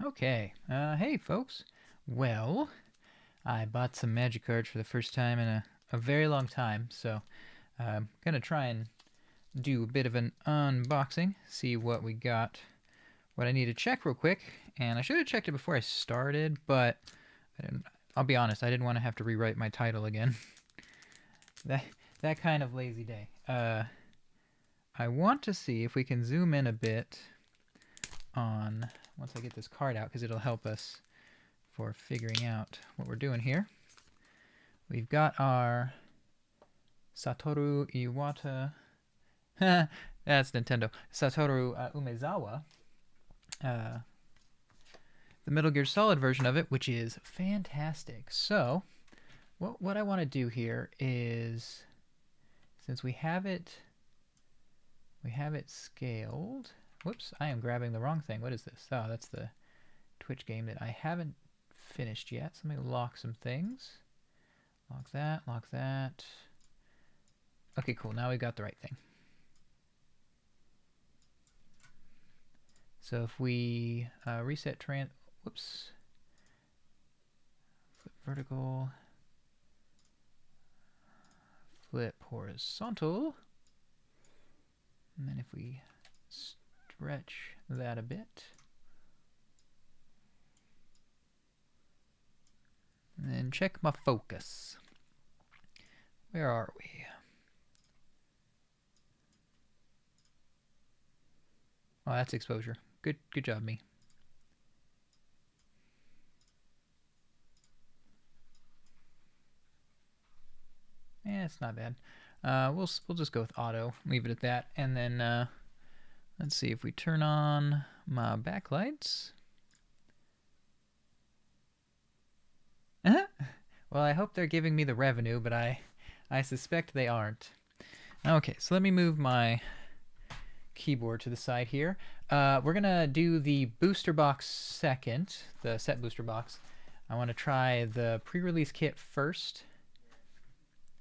Okay, hey folks. Well, I bought some magic cards for the first time in a very long time, so I'm gonna try and do a bit of an unboxing, see what we got. What I need to check real quick, and I should have checked it before I started, but I'll be honest, I didn't want to have to rewrite my title again. that kind of lazy day. I want to see if we can zoom in a bit on once I get this card out, because it'll help us for figuring out what we're doing here. We've got our Satoru Iwata. That's Nintendo. Satoru Umezawa. The Metal Gear Solid version of it, which is fantastic. So, what I want to do here is, since we have it scaled. Whoops, I am grabbing the wrong thing. What is this? Oh, that's the Twitch game that I haven't finished yet. So let me lock some things. Lock that, lock that. Okay, cool. Now we got the right thing. So if we reset whoops. Flip vertical. Flip horizontal. And then if we stretch that a bit. And then check my focus. Where are we? Oh, that's exposure. Good job, me. Yeah, it's not bad. We'll just go with auto. Leave it at that, and then let's see if we turn on my backlights. Well, I hope they're giving me the revenue, but I suspect they aren't. Okay, so let me move my keyboard to the side here. We're gonna do the booster box second, the set booster box. I want to try the pre-release kit first.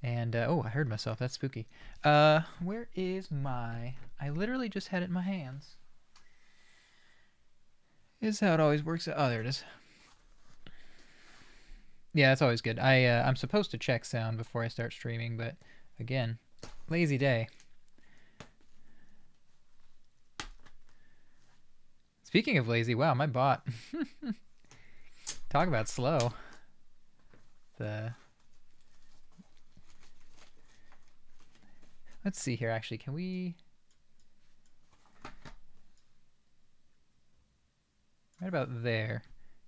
And oh, I heard myself. That's spooky. Where is my? I literally just had it in my hands. Is how it always works. Oh, there it is. Yeah, that's always good. I'm supposed to check sound before I start streaming, but again, lazy day. Speaking of lazy, wow, my bot. Talk about slow. Let's see here, actually. Can we... Right about there.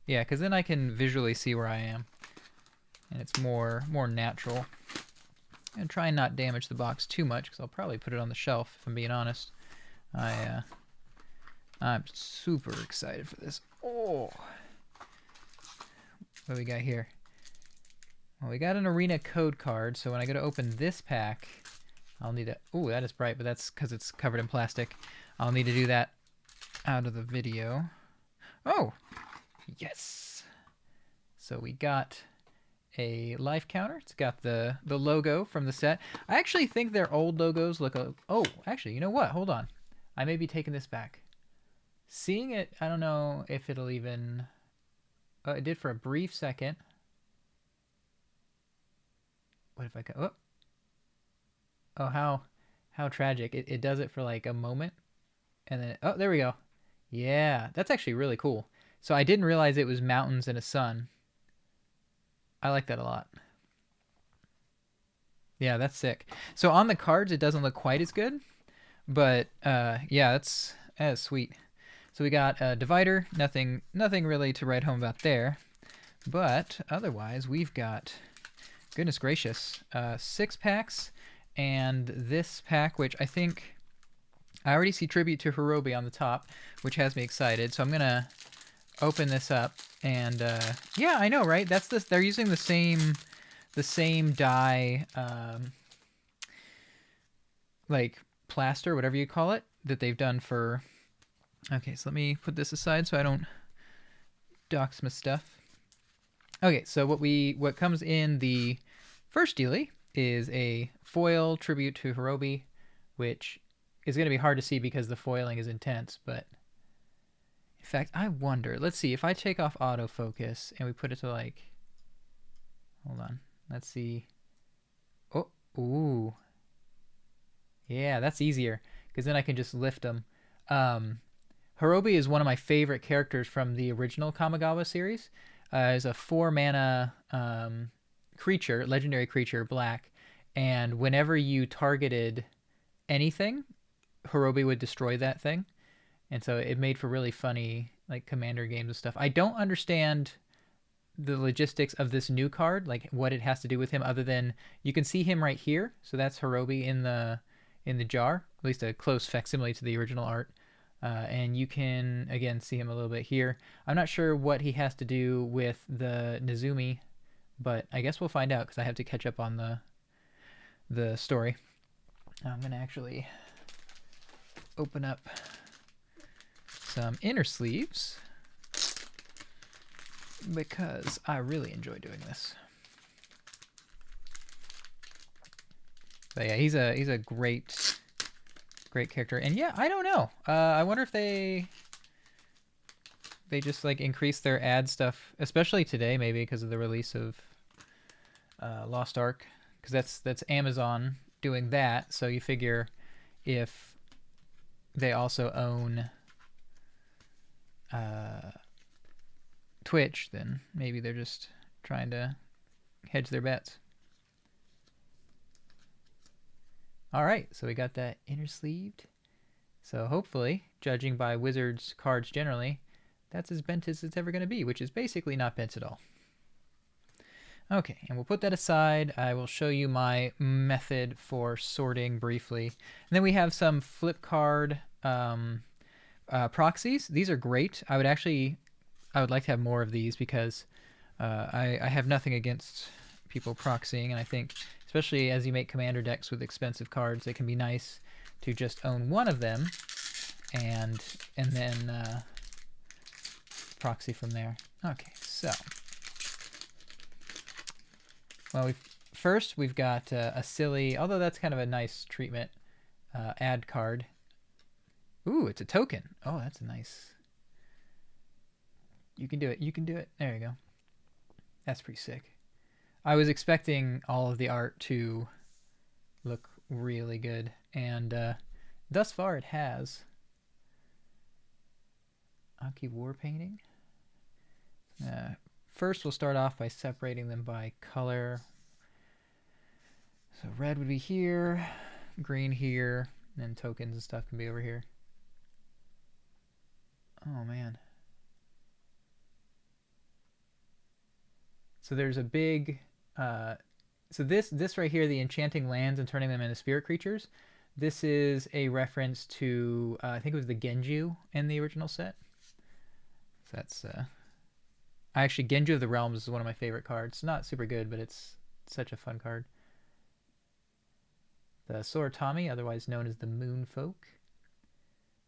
Yeah, because then I can visually see where I am. And it's more natural. I'm going to try and not damage the box too much, because I'll probably put it on the shelf, if I'm being honest. I'm super excited for this. Oh! What do we got here? Well, we got an arena code card, so when I go to open this pack, I'll need to... Ooh, that is bright, but that's because it's covered in plastic. I'll need to do that out of the video. Oh! Yes! So we got a life counter. It's got the logo from the set. I actually think their old logos look... Oh, actually, you know what? Hold on. I may be taking this back. Seeing it, I don't know if it'll even... it did for a brief second. What if I... Oh, how tragic. It does it for like a moment. And then... Oh, there we go. Yeah, that's actually really cool. So I didn't realize it was mountains and a sun. I like that a lot. Yeah, that's sick. So on the cards, it doesn't look quite as good. But yeah, that's sweet. So we got a divider. Nothing really to write home about there. But otherwise, we've got... Goodness gracious. 6 packs. And this pack, which I think... I already see Tribute to Hirobi on the top, which has me excited. So I'm going to open this up. And yeah, I know, right? That's this. They're using the same dye, like plaster, whatever you call it, that they've done for... Okay, so let me put this aside so I don't dox my stuff. Okay, so what comes in the first dealie is a foil Tribute to Hirobi, which is going to be hard to see because the foiling is intense, but In fact, I wonder. Let's see. If I take off autofocus and we put it to like... Hold on. Let's see. Oh, ooh. Yeah, that's easier. Because then I can just lift them. Hirobi is one of my favorite characters from the original Kamigawa series. Is a 4-mana creature, legendary creature, black. And whenever you targeted anything, Hirobi would destroy that thing. And so it made for really funny like commander games and stuff. I don't understand the logistics of this new card, like what it has to do with him, other than you can see him right here. So that's Hirobi in the jar, at least a close facsimile to the original art. And you can again see him a little bit here. I'm not sure what he has to do with the Nezumi, but I guess we'll find out because I have to catch up on the story. I'm gonna actually open up some inner sleeves because I really enjoy doing this. But yeah, he's a great character, and yeah, I don't know. I wonder if they just like increase their ad stuff, especially today, maybe because of the release of Lost Ark, because that's Amazon doing that. So you figure if they also own Twitch, then maybe they're just trying to hedge their bets. All right, so we got that inner sleeved. So hopefully, judging by Wizards cards generally, that's as bent as it's ever going to be, which is basically not bent at all. Okay, and we'll put that aside. I will show you my method for sorting briefly. And then we have some flip card proxies. These are great. I would like to have more of these because I have nothing against people proxying, and I think especially as you make commander decks with expensive cards, it can be nice to just own one of them and then proxy from there. Okay, so well, we've got a silly, although that's kind of a nice treatment, ad card. Ooh, it's a token. Oh, that's a nice. You can do it. You can do it. There you go. That's pretty sick. I was expecting all of the art to look really good, and thus far it has. Aki War Painting. First, we'll start off by separating them by color. So red would be here, green here, and then tokens and stuff can be over here. Oh, man. So there's a big... so this right here, the enchanting lands and turning them into spirit creatures, this is a reference to, I think it was the Genju in the original set. So that's... actually, Genju of the Realms is one of my favorite cards. Not super good, but it's such a fun card. The Soratami, otherwise known as the Moon Folk.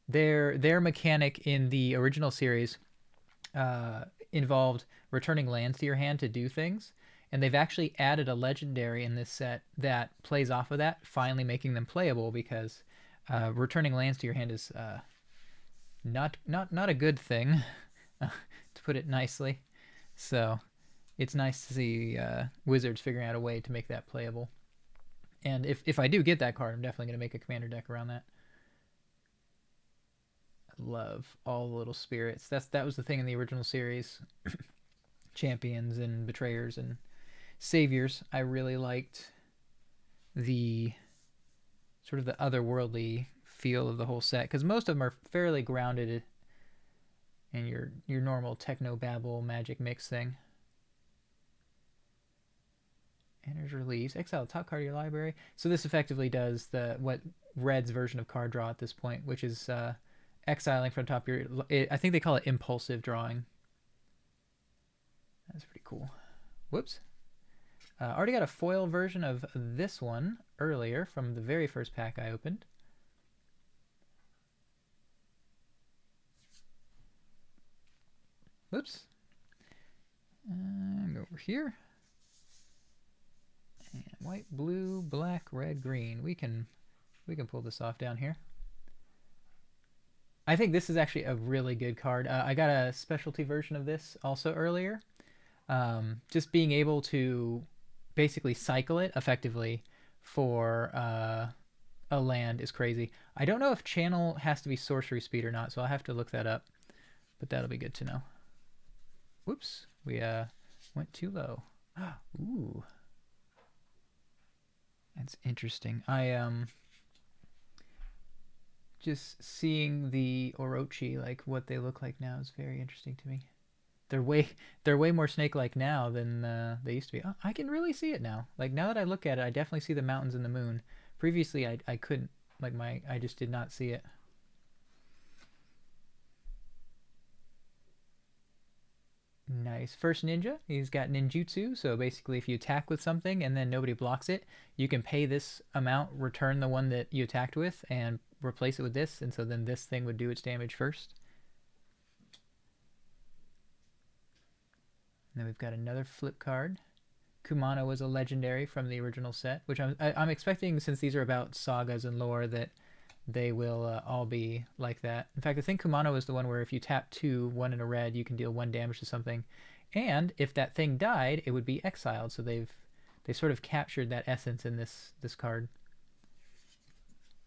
Their mechanic in the original series involved returning lands to your hand to do things, and they've actually added a legendary in this set that plays off of that, finally making them playable, because returning lands to your hand is not a good thing, to put it nicely. So it's nice to see Wizards figuring out a way to make that playable. And if I do get that card, I'm definitely going to make a commander deck around that. I love all the little spirits. That was the thing in the original series. Champions and betrayers and saviors. I really liked the sort of the otherworldly feel of the whole set, because most of them are fairly grounded in your normal techno babble magic mix thing. Enters release. Exile the top card of your library. So this effectively does what Red's version of card draw at this point, which is exiling from top of your... I think they call it impulsive drawing. That's pretty cool. Whoops. Already got a foil version of this one earlier from the very first pack I opened. Whoops. Go over here. And white, blue, black, red, green. We can pull this off down here. I think this is actually a really good card. I got a specialty version of this also earlier. Just being able to basically cycle it effectively for a land is crazy. I don't know if channel has to be sorcery speed or not, so I'll have to look that up. But that'll be good to know. Whoops, we went too low. Ooh, that's interesting. Just seeing the Orochi, like what they look like now, is very interesting to me. They're way more snake-like now than they used to be. Oh, I can really see it now. Like now that I look at it, I definitely see the mountains and the moon. Previously, I couldn't. Like I just did not see it. Nice. First ninja, he's got ninjutsu, so basically if you attack with something and then nobody blocks it, you can pay this amount, return the one that you attacked with, and replace it with this, and so then this thing would do its damage first. And then we've got another flip card. Kumano was a legendary from the original set, which I'm expecting, since these are about sagas and lore, that they will all be like that. In fact, I think Kumano is the one where if you tap 2, 1 in a red, you can deal 1 damage to something. And if that thing died, it would be exiled. So they sort of captured that essence in this card.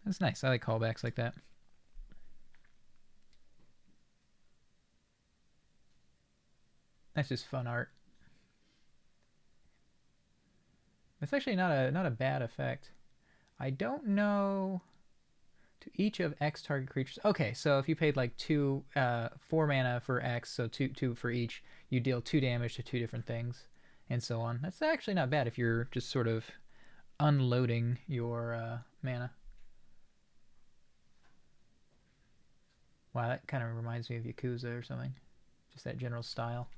That's nice. I like callbacks like that. That's just fun art. It's actually not a bad effect. I don't know. To each of X target creatures. Okay, so if you paid like 4 mana for X, so two for each, you deal 2 damage to 2 different things, and so on. That's actually not bad if you're just sort of unloading your mana. Wow, that kind of reminds me of Yakuza or something. Just that general style.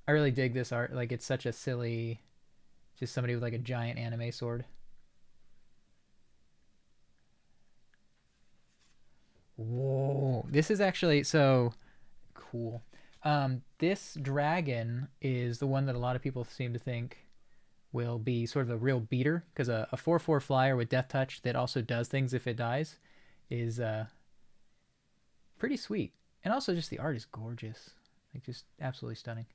I really dig this art. Like, it's such a silly, just somebody with like a giant anime sword. Whoa, this is actually so cool. This dragon is the one that a lot of people seem to think will be sort of a real beater, because a 4/4 flyer with death touch that also does things if it dies is pretty sweet. And also just the art is gorgeous. Like, just absolutely stunning.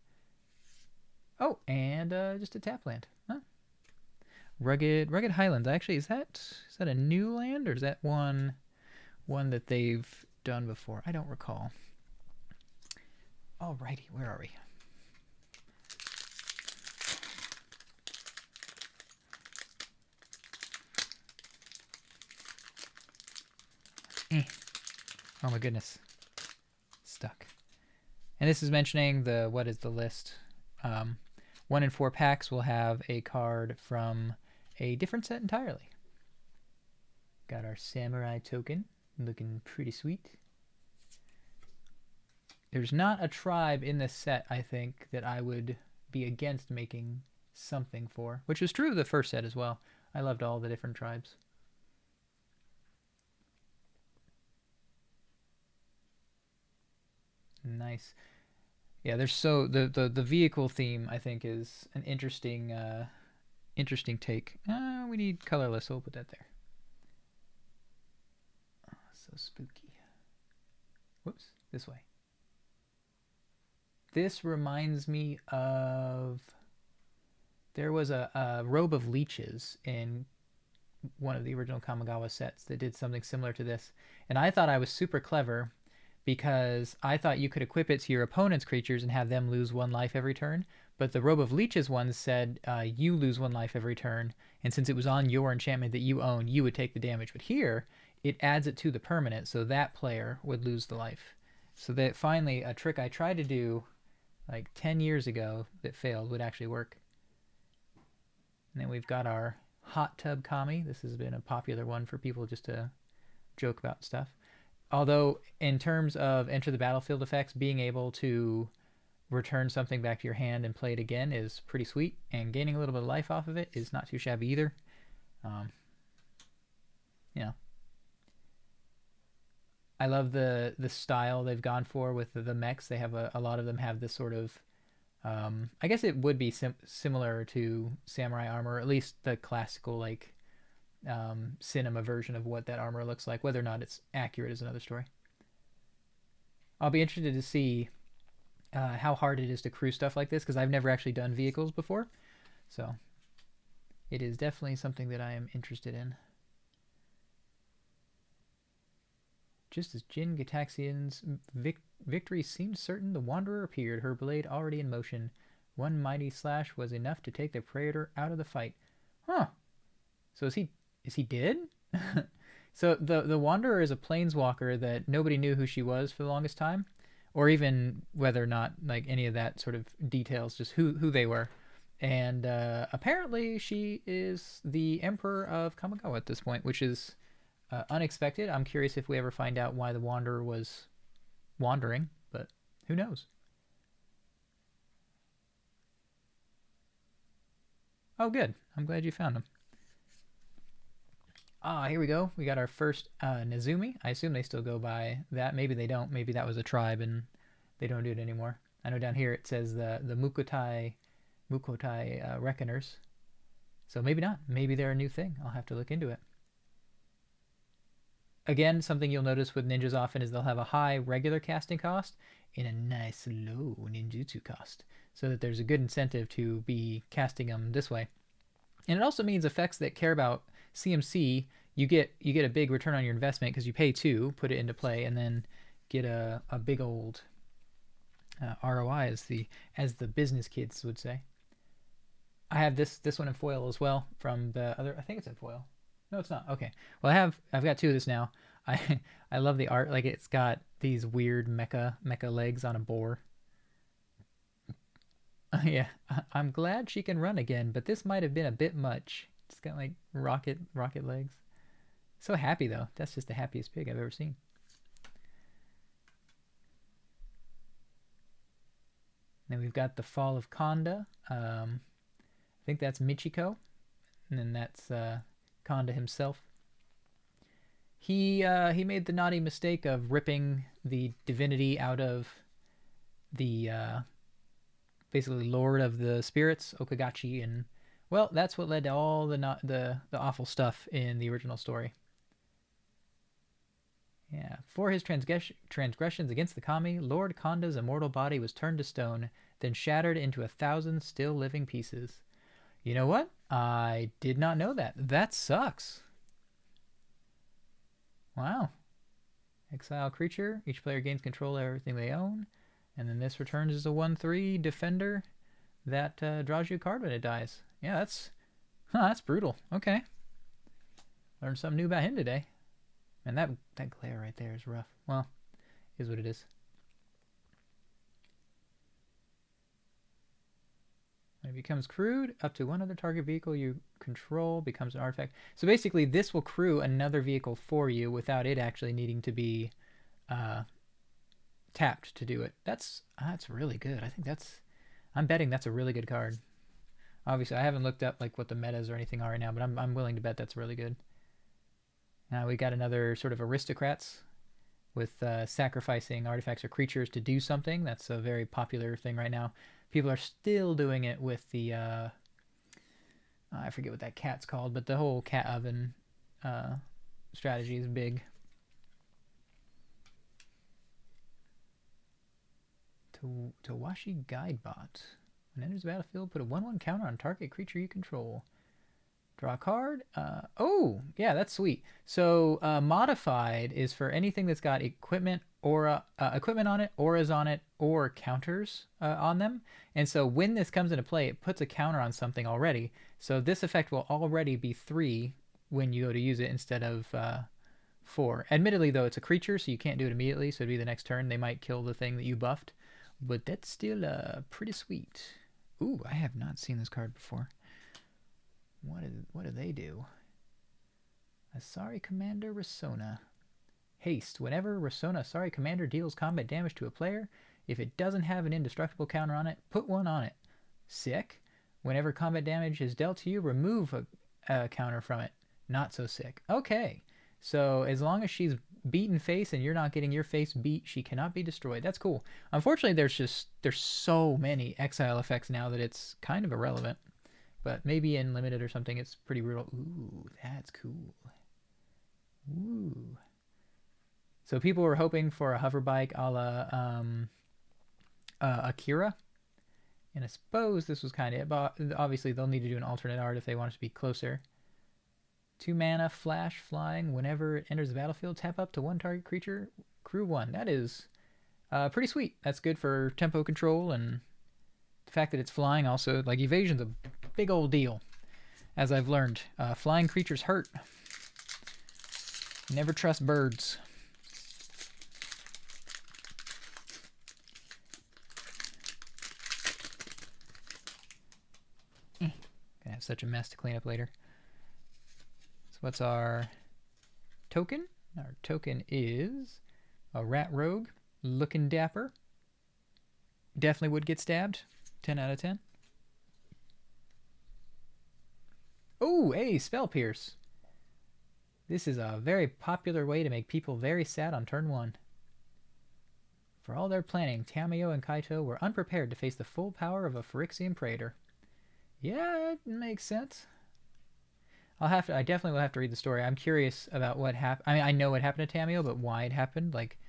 Oh, and just a tap land. Huh? Rugged Highlands. Actually, is that a new land, or is that one that they've done before? I don't recall. Alrighty, where are we? Oh my goodness. Stuck. And this is mentioning what is the list? 1 in 4 packs will have a card from a different set entirely. Got our samurai token, looking pretty sweet. There's not a tribe in this set, I think, that I would be against making something for, which was true of the first set as well. I loved all the different tribes. Nice. Yeah, there's the vehicle theme, I think, is an interesting take. We need colorless, so we'll put that there. Oh, so spooky. Whoops, this way. This reminds me of, there was a robe of leeches in one of the original Kamigawa sets that did something similar to this, and I thought I was super clever, because I thought you could equip it to your opponent's creatures and have them lose 1 life every turn. But the Robe of Leeches one said you lose 1 life every turn, and since it was on your enchantment that you own, you would take the damage. But here, it adds it to the permanent, so that player would lose the life. So that finally, a trick I tried to do like 10 years ago that failed would actually work. And then we've got our Hot Tub Kami. This has been a popular one for people just to joke about stuff. Although, in terms of enter the battlefield effects, being able to return something back to your hand and play it again is pretty sweet, and gaining a little bit of life off of it is not too shabby either. You know, I love the style they've gone for with the mechs. They have a lot of them have this sort of, I guess it would be similar to samurai armor, or at least the classical, like, cinema version of what that armor looks like. Whether or not it's accurate is another story. I'll be interested to see how hard it is to crew stuff like this, because I've never actually done vehicles before. So it is definitely something that I am interested in. Just as Jin Gitaxian's victory seemed certain, the Wanderer appeared, her blade already in motion. One mighty slash was enough to take the Praetor out of the fight. Huh. So is he dead? So the Wanderer is a planeswalker that nobody knew who she was for the longest time, or even whether or not like any of that sort of details, just who they were. And apparently she is the Emperor of Kamigawa at this point, which is unexpected. I'm curious if we ever find out why the Wanderer was wandering, but who knows? Oh, good. I'm glad you found him. Ah, here we go. We got our first Nezumi. I assume they still go by that. Maybe they don't. Maybe that was a tribe and they don't do it anymore. I know down here it says the Mukotai Reckoners. So maybe not. Maybe they're a new thing. I'll have to look into it. Again, something you'll notice with ninjas often is they'll have a high regular casting cost and a nice low ninjutsu cost, so that there's a good incentive to be casting them this way. And it also means effects that care about CMC, you get a big return on your investment because you pay 2, put it into play, and then get a big old ROI, as the business kids would say. I have this one in foil as well from the other. I think it's in foil. No, it's not. Okay. Well, I've got 2 of this now. I love the art. Like, it's got these weird mecha legs on a boar. Yeah, I'm glad she can run again, but this might have been a bit much. It's got like rocket legs. So happy though. That's just the happiest pig I've ever seen. Then we've got the Fall of Kanda. I think that's Michiko, and then that's Kanda himself. He made the naughty mistake of ripping the divinity out of the basically Lord of the Spirits, Okagachi, and well, that's what led to all the awful stuff in the original story. Yeah, for his transgressions against the kami, Lord Kanda's immortal body was turned to stone, then shattered into 1,000 still living pieces. You know what? I did not know that. That sucks. Wow. Exile creature. Each player gains control of everything they own. And then this returns as a 1/3 defender that draws you a card when it dies. Yeah, that's brutal. Okay. Learned something new about him today. And that glare right there is rough. Well, is what it is. When it becomes crewed, up to one other target vehicle you control becomes an artifact. So basically, this will crew another vehicle for you without it actually needing to be tapped to do it. That's really good. I think I'm betting that's a really good card. Obviously, I haven't looked up like what the metas or anything are right now, but I'm willing to bet that's really good. Now we got another sort of aristocrats with sacrificing artifacts or creatures to do something. That's a very popular thing right now. People are still doing it with the I forget what that cat's called, but the whole cat oven strategy is big. Tawashi Guidebot. When enters the battlefield, put a 1/1 counter on target creature you control. Draw a card. Oh, yeah, that's sweet. So modified is for anything that's got equipment or equipment on it, auras on it, or counters on them. And so when this comes into play, it puts a counter on something already. So this effect will already be 3 when you go to use it instead of 4. Admittedly, though, it's a creature, so you can't do it immediately. So it'd be the next turn. They might kill the thing that you buffed. But that's still pretty sweet. Ooh, I have not seen this card before. What do they do? Asari Commander Rasona. Haste. Whenever Rasona Asari Commander deals combat damage to a player, if it doesn't have an indestructible counter on it, put one on it. Sick. Whenever combat damage is dealt to you, remove a counter from it. Not so sick. Okay. So as long as she's beaten face and you're not getting your face beat, she cannot be destroyed. That's cool. Unfortunately, there's so many exile effects now that it's kind of irrelevant. but maybe in limited or something it's pretty brutal. Ooh, that's cool. Ooh. So people were hoping for a hover bike a la Akira, and I suppose this was kind of it, but obviously they'll need to do an alternate art if they want it to be closer. 2 mana, flash, flying. Whenever it enters the battlefield, tap up to 1 target creature, crew 1. That is pretty sweet. That's good for tempo control, and the fact that it's flying also, like, evasion's a big old deal, as I've learned. Flying creatures hurt. Never trust birds. Gonna have such a mess to clean up later. So what's our token? Our token is a rat rogue, looking dapper. Definitely would get stabbed. 10 out of 10. Oh, hey, spell pierce. This is a very popular way to make people very sad on turn 1. For all their planning, Tamayo and Kaito were unprepared to face the full power of a Phyrexian Praetor. Yeah, it makes sense. I definitely will have to read the story. I'm curious about what happened. I mean, I know what happened to Tamayo, but why it happened. Like,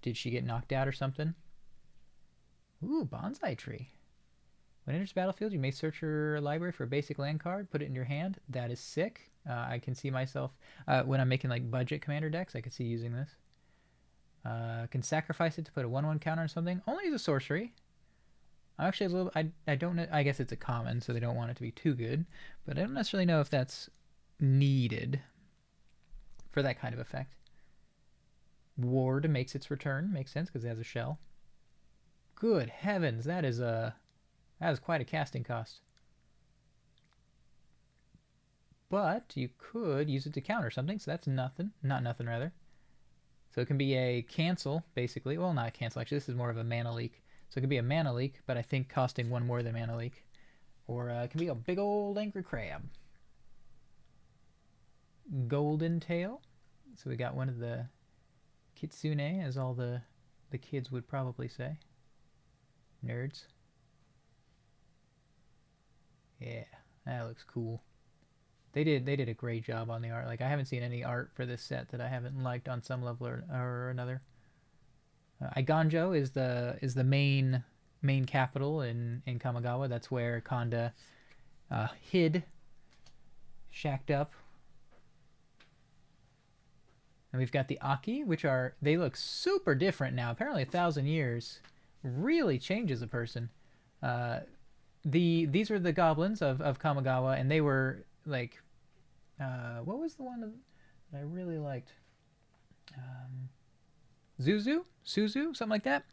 did she get knocked out or something? Ooh, bonsai tree. When it enters the battlefield, you may search your library for a basic land card, put it in your hand. That is sick. I can see myself, when I'm making like budget commander decks, I could see using this. Can sacrifice it to put a 1/1 counter on something. Only as a sorcery. I'm actually a little, I don't know, I guess it's a common, so they don't want it to be too good, but I don't necessarily know if that's needed for that kind of effect. Ward makes its return. Makes sense because it has a shell. Good heavens, that is quite a casting cost. But you could use it to counter something, so that's nothing. Not nothing, rather. So it can be a cancel, basically. Well, not a cancel, actually. This is more of a mana leak. So it could be a mana leak, but I think costing 1 more than mana leak. Or it can be a big old angry crab. Golden tail. So we got one of the kitsune, as all the kids would probably say. Nerds. Yeah, that looks cool. They did a great job on the art. Like, I haven't seen any art for this set that I haven't liked on some level or another. Iganjo is the main capital in Kamigawa. That's where Kanda hid, shacked up. And we've got the Aki, which they look super different now. Apparently 1,000 years really changes a person. These were the goblins of Kamigawa, and they were like, what was the one that I really liked? Suzu, something like that.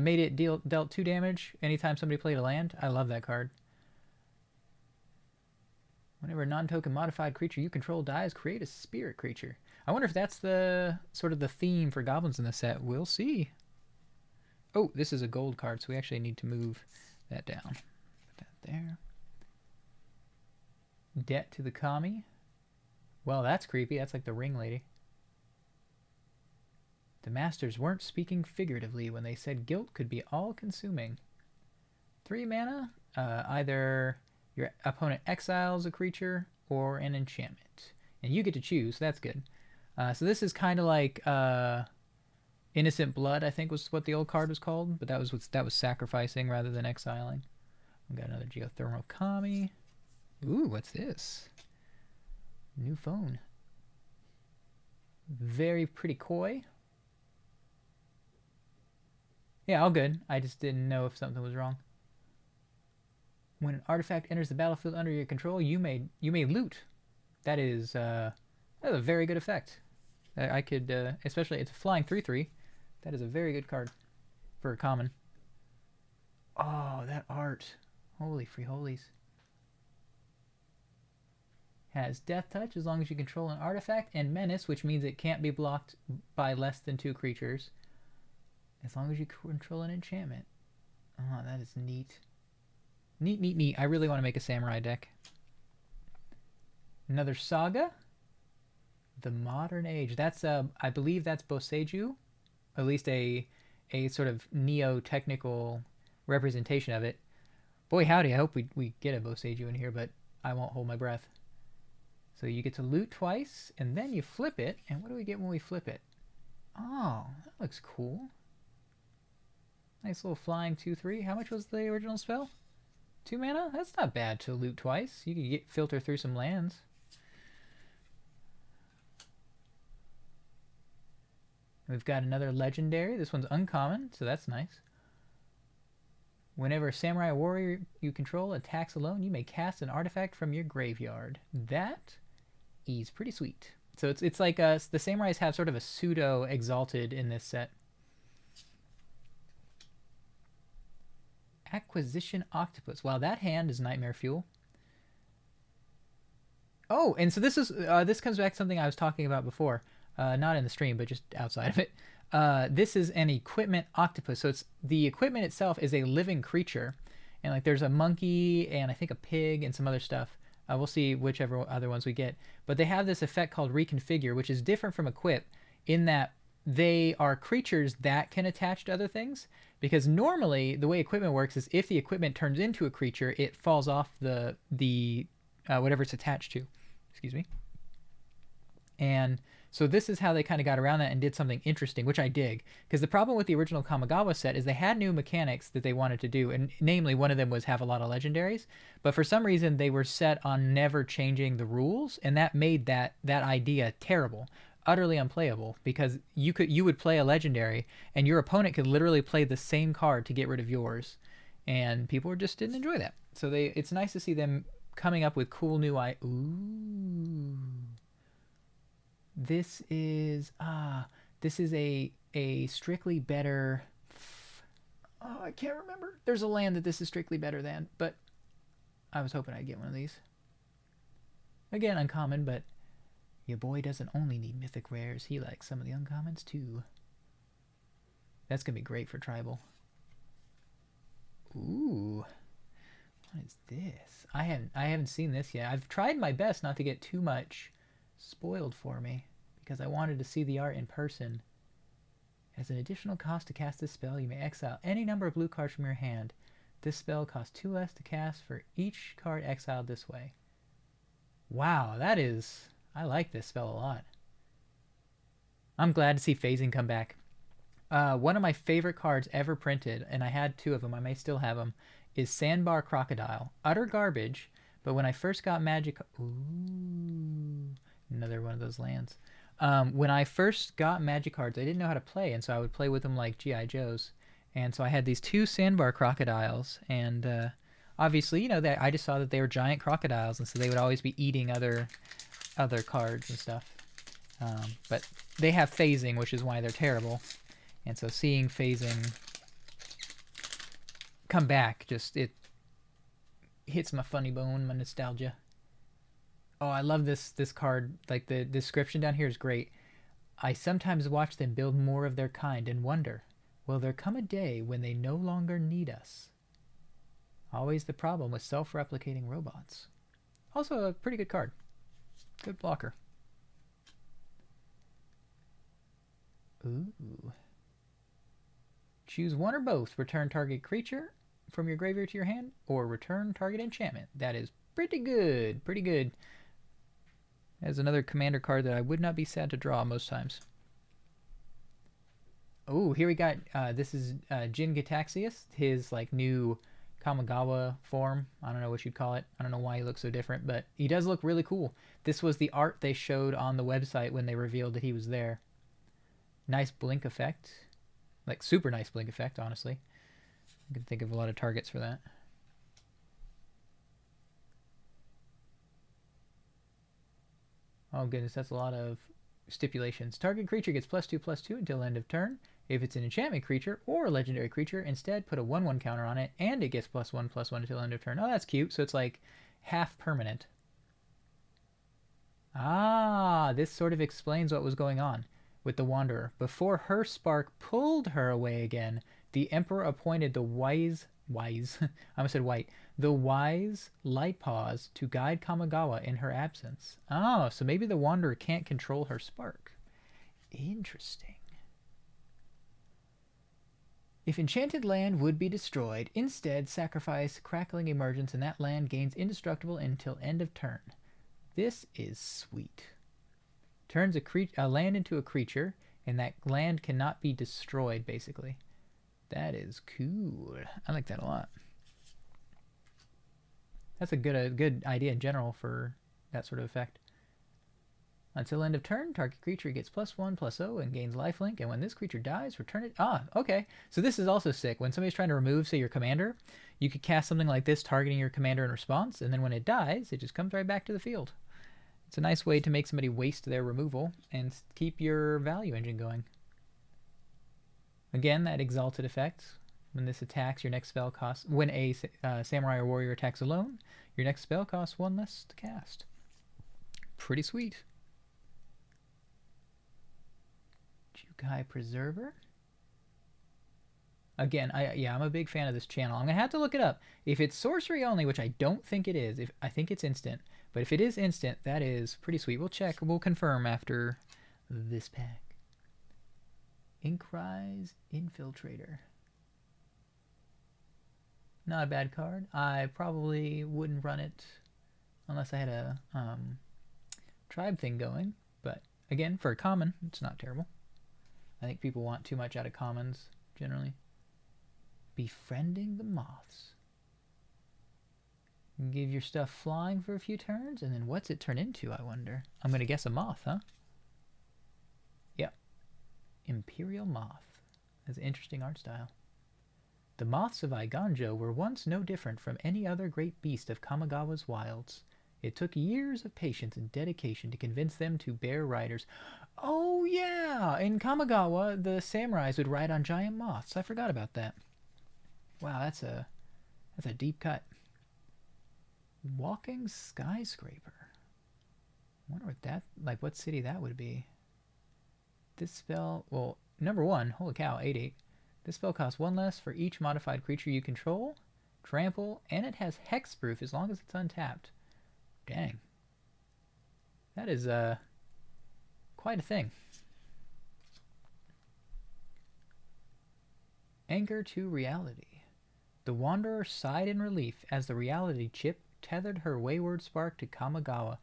Made it dealt 2 damage anytime somebody played a land. I love that card. Whenever a non-token modified creature you control dies, create a spirit creature. I wonder if that's the sort of the theme for goblins in the set. We'll see. Oh, this is a gold card, so we actually need to move that down. Put that there. Debt to the Kami. Well, that's creepy. That's like the ring lady. The masters weren't speaking figuratively when they said guilt could be all-consuming. 3 mana. Either your opponent exiles a creature or an enchantment. And you get to choose. So that's good. So this is kind of like Innocent Blood, I think was what the old card was called. But that was sacrificing rather than exiling. We've got another Geothermal Kami. Ooh, what's this? New phone. Very pretty koi. Yeah, all good. I just didn't know if something was wrong. When an artifact enters the battlefield under your control, you may loot. That is a very good effect. I could, especially it's a flying 3/3. That is a very good card for a common. Oh, that art! Holy free holies. Has Death Touch as long as you control an artifact, and Menace, which means it can't be blocked by less than 2 creatures. As long as you control an enchantment. Oh, that is neat. Neat. I really want to make a samurai deck. Another Saga. The Modern Age. That's I believe that's Boseiju. At least a sort of neo-technical representation of it. Boy, howdy, I hope we get a Boseiju in here, but I won't hold my breath. So you get to loot twice, and then you flip it, and what do we get when we flip it? Oh, that looks cool. Nice little flying 2/3. How much was the original spell? 2 mana? That's not bad to loot twice. You can filter through some lands. We've got another legendary. This one's uncommon, so that's nice. Whenever a samurai warrior you control attacks alone, you may cast an artifact from your graveyard. That is pretty sweet. So it's like the samurais have sort of a pseudo exalted in this set. Acquisition Octopus. Wow, that hand is nightmare fuel. Oh, and so this is this comes back to something I was talking about before. Not in the stream, but just outside of it. This is an equipment octopus. So it's the equipment itself is a living creature, and like there's a monkey and I think a pig and some other stuff. We'll see whichever other ones we get. But they have this effect called reconfigure, which is different from equip in that they are creatures that can attach to other things. Because normally the way equipment works is if the equipment turns into a creature, it falls off the whatever it's attached to. Excuse me. And so this is how they kind of got around that and did something interesting, which I dig. Because the problem with the original Kamigawa set is they had new mechanics that they wanted to do, and namely one of them was have a lot of legendaries. But for some reason they were set on never changing the rules, and that made that idea terrible, utterly unplayable. Because you would play a legendary, and your opponent could literally play the same card to get rid of yours, and people just didn't enjoy that. So it's nice to see them coming up with cool new ooh. This is a strictly better. Oh, I can't remember. There's a land that this is strictly better than, but I was hoping I'd get one of these. Again, uncommon, but your boy doesn't only need mythic rares. He likes some of the uncommons too. That's gonna be great for tribal. Ooh, what is this? I haven't seen this yet. I've tried my best not to get too much spoiled for me because I wanted to see the art in person. As an additional cost to cast this spell, you may exile any number of blue cards from your hand. This spell costs 2 less to cast for each card exiled this way. Wow, I like this spell a lot. I'm glad to see phasing come back. One of my favorite cards ever printed, and I had 2 of them, I may still have them, is Sandbar Crocodile. Utter garbage, but when I first got Magic... Ooh... Another one of those lands. When I first got Magic cards, I didn't know how to play, and so I would play with them like G.I. Joes. And so I had these 2 Sandbar Crocodiles, and obviously, you know, I just saw that they were giant crocodiles, and so they would always be eating other cards and stuff. But they have phasing, which is why they're terrible. And so seeing phasing come back, it hits my funny bone, my nostalgia. Oh, I love this card. Like, the description down here is great. I sometimes watch them build more of their kind and wonder, will there come a day when they no longer need us? Always the problem with self-replicating robots. Also a pretty good card. Good blocker. Ooh. Choose one or both. Return target creature from your graveyard to your hand, or return target enchantment. That is pretty good. Pretty good. As another commander card that I would not be sad to draw most times. Oh, here we got, this is Jin Gitaxias, his like new Kamigawa form. I don't know what you'd call it. I don't know why he looks so different, but he does look really cool. This was the art they showed on the website when they revealed that he was there. Nice blink effect. Like, super nice blink effect, honestly. I can think of a lot of targets for that. Oh goodness, that's a lot of stipulations. Target creature gets +2/+2 until end of turn. If it's an enchantment creature or a legendary creature, instead put a 1/1 counter on it, and it gets +1/+1 until end of turn. Oh, that's cute. So it's like half permanent. Ah, this sort of explains what was going on with the Wanderer. Before her spark pulled her away again, the Emperor appointed the I almost said white. The wise Lightpaws to guide Kamigawa in her absence. Oh, so maybe the Wanderer can't control her spark. Interesting. If enchanted land would be destroyed, instead sacrifice Crackling Emergence and that land gains indestructible until end of turn. This is sweet. Turns a land into a creature, and that land cannot be destroyed, basically. That is cool. I like that a lot. That's a good idea in general for that sort of effect. Until end of turn, target creature gets +1/+0 and gains lifelink, and when this creature dies, return it. Ah, okay. So this is also sick. When somebody's trying to remove, say, your commander, you could cast something like this targeting your commander in response, and then when it dies, it just comes right back to the field. It's a nice way to make somebody waste their removal and keep your value engine going. Again, that exalted effect. When this attacks, your next spell costs... When a samurai or warrior attacks alone, your next spell costs 1 less to cast. Pretty sweet. Jukai Preserver. Again, I'm a big fan of this channel. I'm going to have to look it up. If it's sorcery only, which I don't think it is, I think it's instant. But if it is instant, that is pretty sweet. We'll check. We'll confirm after this pack. Inkrise Infiltrator. Not a bad card. I probably wouldn't run it unless I had a tribe thing going. But again, for a common, it's not terrible. I think people want too much out of commons, generally. Befriending the Moths. Give your stuff flying for a few turns, and then what's it turn into, I wonder? I'm going to guess a moth, huh? Yep. Imperial Moth. That's an interesting art style. The moths of Iganjo were once no different from any other great beast of Kamigawa's wilds. It took years of patience and dedication to convince them to bear riders. Oh yeah! In Kamigawa, the samurais would ride on giant moths. I forgot about that. Wow, that's a deep cut. Walking Skyscraper. I wonder what that, like what city that would be. This spell, well, number 1, holy cow, 8/8. This spell costs 1 less for each modified creature you control, trample, and it has hexproof as long as it's untapped. Dang. That is quite a thing. Anchor to Reality. The Wanderer sighed in relief as the reality chip tethered her wayward spark to Kamigawa.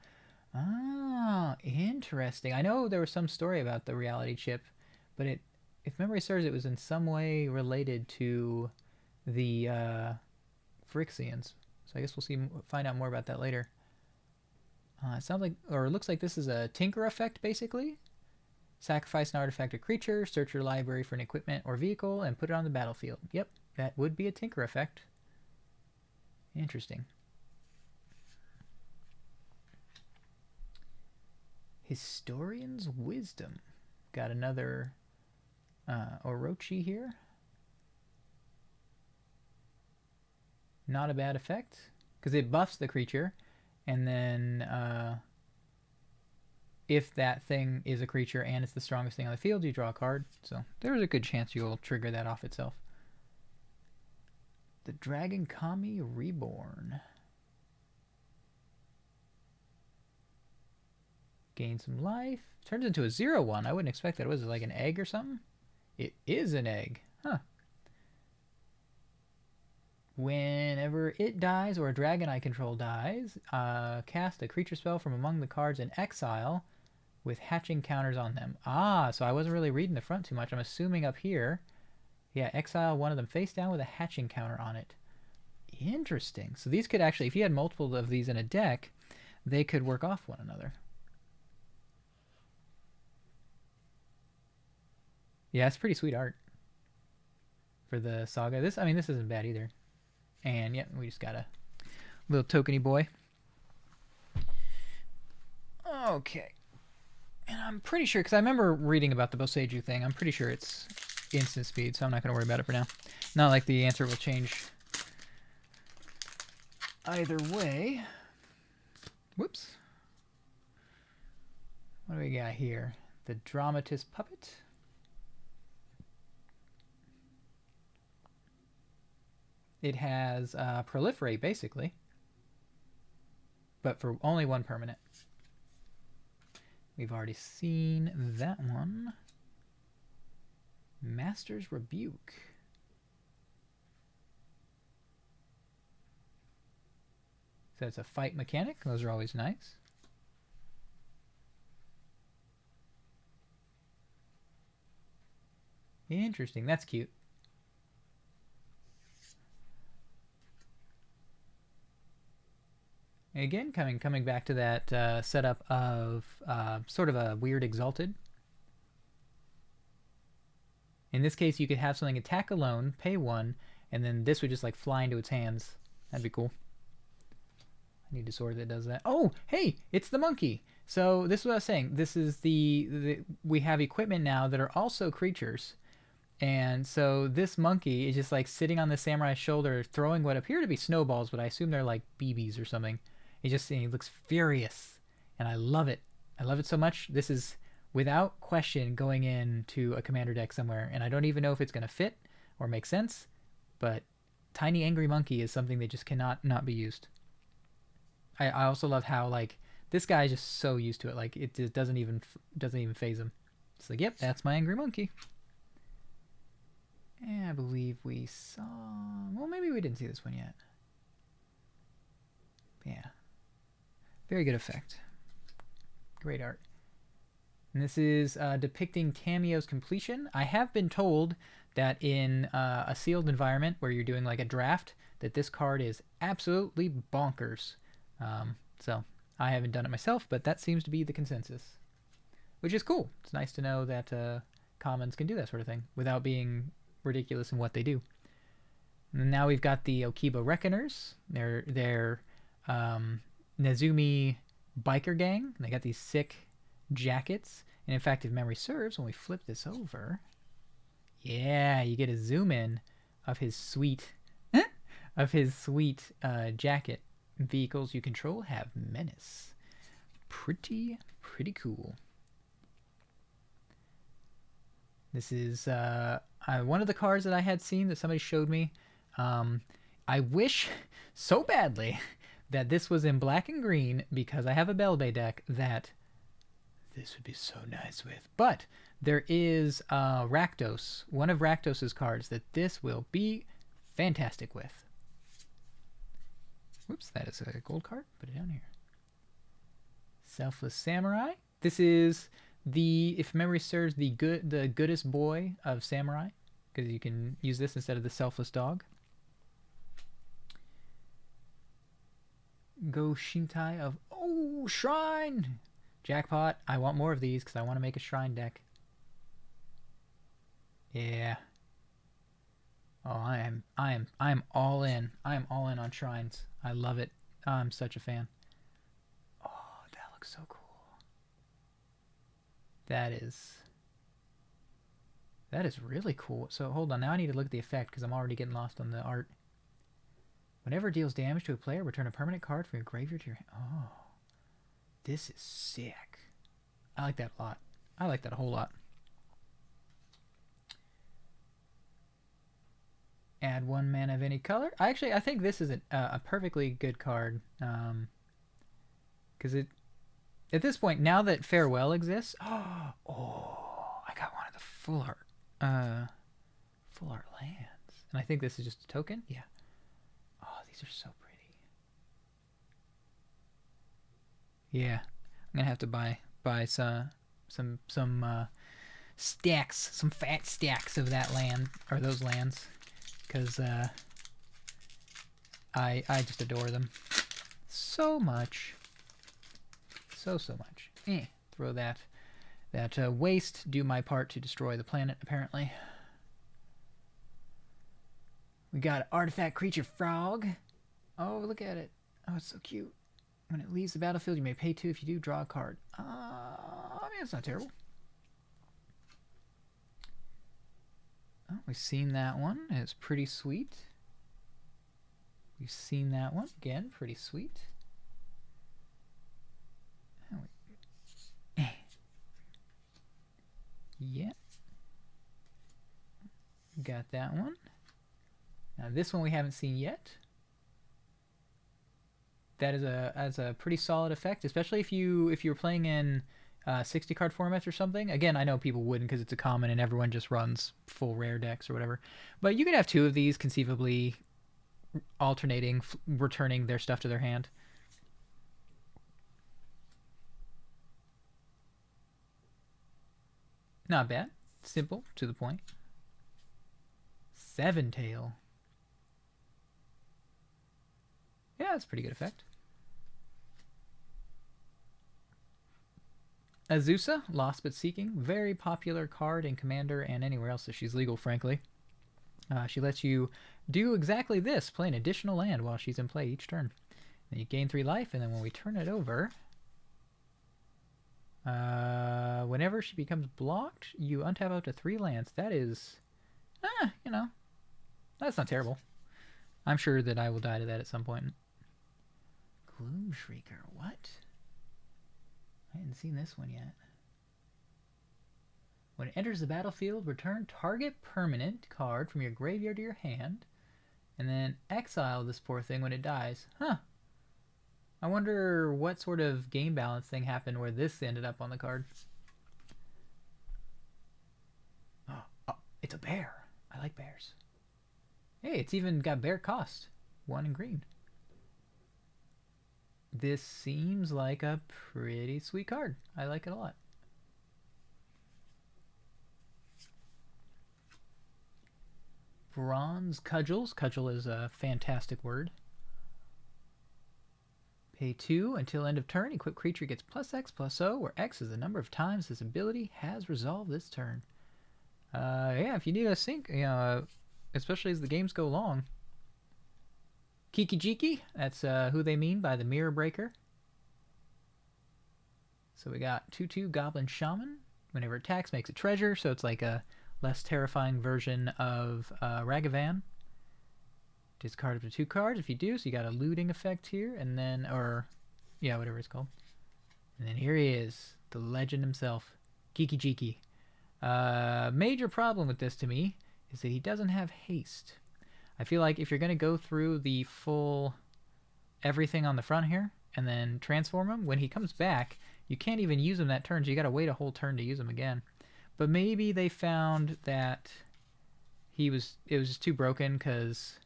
Ah, interesting. I know there was some story about the reality chip, but if memory serves, it was in some way related to the Phyrexians. So I guess we'll find out more about that later. It sounds like, or it looks like this is a Tinker effect, basically. Sacrifice an artifact or creature, search your library for an equipment or vehicle, and put it on the battlefield. Yep, that would be a Tinker effect. Interesting. Historian's Wisdom. Got another Orochi here. Not a bad effect, because it buffs the creature, and then if that thing is a creature and it's the strongest thing on the field, you draw a card. So there's a good chance you'll trigger that off itself. The Dragon Kami Reborn. Gain some life. Turns into a 0/1. I wouldn't expect that. Was it like an egg or something? It is an egg. Huh. Whenever it dies or a dragon I control dies, cast a creature spell from among the cards in exile with hatching counters on them. Ah, so I wasn't really reading the front too much. I'm assuming up here, yeah, exile one of them face down with a hatching counter on it. Interesting. So these could actually, if you had multiple of these in a deck, they could work off one another. Yeah, it's pretty sweet art for the saga. This isn't bad either. And yeah, we just got a little tokeny boy. Okay. And I'm pretty sure, because I remember reading about the Boseiju thing, I'm pretty sure it's instant speed, so I'm not going to worry about it for now. Not like the answer will change either way. Whoops. What do we got here? The Dramatist Puppet. It has Proliferate, basically, but for only 1 permanent. We've already seen that one. Master's Rebuke. So it's a fight mechanic. Those are always nice. Interesting. That's cute. Again, coming back to that setup of sort of a weird exalted. In this case, you could have something attack alone, pay 1, and then this would just like fly into its hands. That'd be cool. I need a sword that does that. Oh, hey, it's the monkey. So this is what I was saying. This is we have equipment now that are also creatures. And so this monkey is just like sitting on the samurai's shoulder throwing what appear to be snowballs, but I assume they're like BBs or something. He looks furious, and I love it. I love it so much. This is without question going into a commander deck somewhere, and I don't even know if it's going to fit or make sense, but Tiny Angry Monkey is something that just cannot not be used. I also love how like this guy is just so used to it, like it just doesn't even phase him. It's like, yep, that's my angry monkey. And I believe we saw, well, maybe we didn't see this one yet. Yeah, very good effect, great art. And this is depicting Tamiyo's completion. I have been told that in a sealed environment where you're doing like a draft, that this card is absolutely bonkers. So I haven't done it myself, but that seems to be the consensus, which is cool. It's nice to know that commons can do that sort of thing without being ridiculous in what they do. And now we've got the Okiba Reckoners. They're Nezumi biker gang. They got these sick jackets, and in fact, if memory serves, when we flip this over, yeah, you get a zoom in of his sweet jacket. Vehicles you control have menace. Pretty cool. This is one of the cards that I had seen that somebody showed me. I wish so badly that this was in black and green, because I have a Belbay deck that this would be so nice with. But there is Rakdos, one of Rakdos's cards that this will be fantastic with. Whoops, that is a gold card. Put it down here. Selfless Samurai. This is if memory serves, the goodest boy of Samurai, because you can use this instead of the Selfless Dog. Go Shintai of Shrine. Jackpot. I want more of these because I want to make a shrine deck. Yeah. Oh, I am all in. I am all in on shrines. I love it. I'm such a fan. Oh, that looks so cool. That is really cool. So hold on. Now I need to look at the effect because I'm already getting lost on the art. Whenever it deals damage to a player, return a permanent card from your graveyard to your hand. Oh, this is sick. I like that a lot. I like that a whole lot. Add 1 mana of any color. I think this is a perfectly good card. Because at this point, now that Farewell exists, I got one of the full art lands, and I think this is just a token. Yeah. Oh, these are so pretty. Yeah, I'm gonna have to buy some stacks, some fat stacks of that land, or those lands, because I just adore them so much. So much. Throw that waste. Do my part to destroy the planet, apparently. We got Artifact Creature Frog. Oh, look at it. Oh, it's so cute. When it leaves the battlefield, you may pay 2. If you do, draw a card. I mean, it's not terrible. Oh, we've seen that one. It's pretty sweet. We've seen that one. Again, pretty sweet. Yeah. Got that one. Now this one we haven't seen yet. That is a pretty solid effect, especially if you're playing in 60 card formats or something. Again, I know people wouldn't because it's a common and everyone just runs full rare decks or whatever. But you could have 2 of these conceivably alternating, returning their stuff to their hand. Not bad. Simple, to the point. 7-tail. Yeah, that's a pretty good effect. Azusa, Lost But Seeking. Very popular card in Commander and anywhere else that she's legal, frankly. She lets you do exactly this. Play an additional land while she's in play each turn. Then you gain 3 life, and then when we turn it over... whenever she becomes blocked, you untap up to 3 lands. That is... you know... That's not terrible. I'm sure that I will die to that at some point. Gloom Shrieker, what? I hadn't seen this one yet. When it enters the battlefield, return target permanent card from your graveyard to your hand, and then exile this poor thing when it dies. Huh. I wonder what sort of game balance thing happened where this ended up on the card. Oh, it's a bear. I like bears. Hey, it's even got bear cost. 1 in green. This seems like a pretty sweet card. I like it a lot. Bronze Cudgels. Cudgel is a fantastic word. Pay 2 until end of turn. Equipped creature gets +X/+0, where X is the number of times this ability has resolved this turn. Yeah, if you need a sync, especially as the games go long. Kikijiki, that's who they mean by the Mirror Breaker. So we got Tutu, Goblin, Shaman. Whenever it attacks, makes a treasure, so it's like a less terrifying version of Ragavan. Discard up to 2 cards if you do, so you got a looting effect here, and then, yeah, whatever it's called. And then here he is, the legend himself, Kikijiki. Major problem with this to me is that he doesn't have haste. I feel like if you're going to go through the full everything on the front here and then transform him, when he comes back, you can't even use him that turn, so you got to wait a whole turn to use him again. But maybe they found that it was just too broken because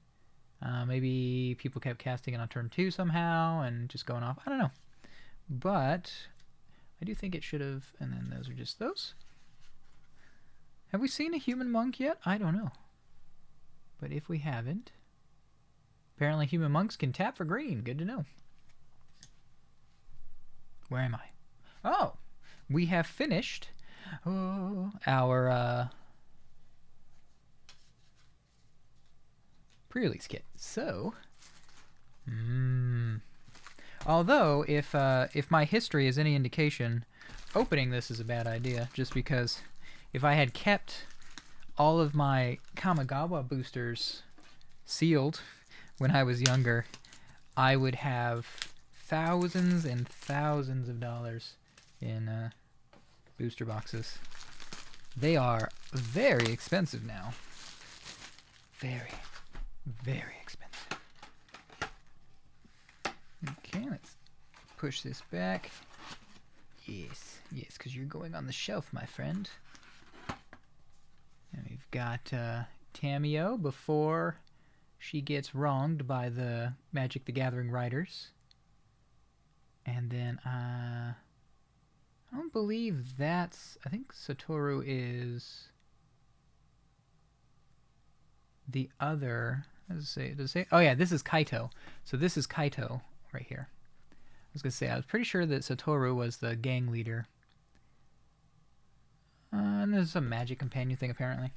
maybe people kept casting it on turn 2 somehow and just going off. I don't know. But I do think it should have, and then those are just those. Have we seen a human monk yet? I don't know. But if we haven't, apparently human monks can tap for green. Good to know. Where am I? Oh, we have finished our pre-release kit. So, although if my history is any indication, opening this is a bad idea. Just because if I had kept all of my Kamigawa boosters sealed when I was younger, I would have thousands and thousands of dollars in booster boxes. They are very expensive now. Very, very expensive. Okay, let's push this back. Yes, because you're going on the shelf, my friend. And we've got Tamio before she gets wronged by the Magic the Gathering writers. And then I don't believe that's... I think Satoru is the other... Does it say? Oh yeah, this is Kaito. So this is Kaito right here. I was going to say, I was pretty sure that Satoru was the gang leader. And there's some magic companion thing, apparently.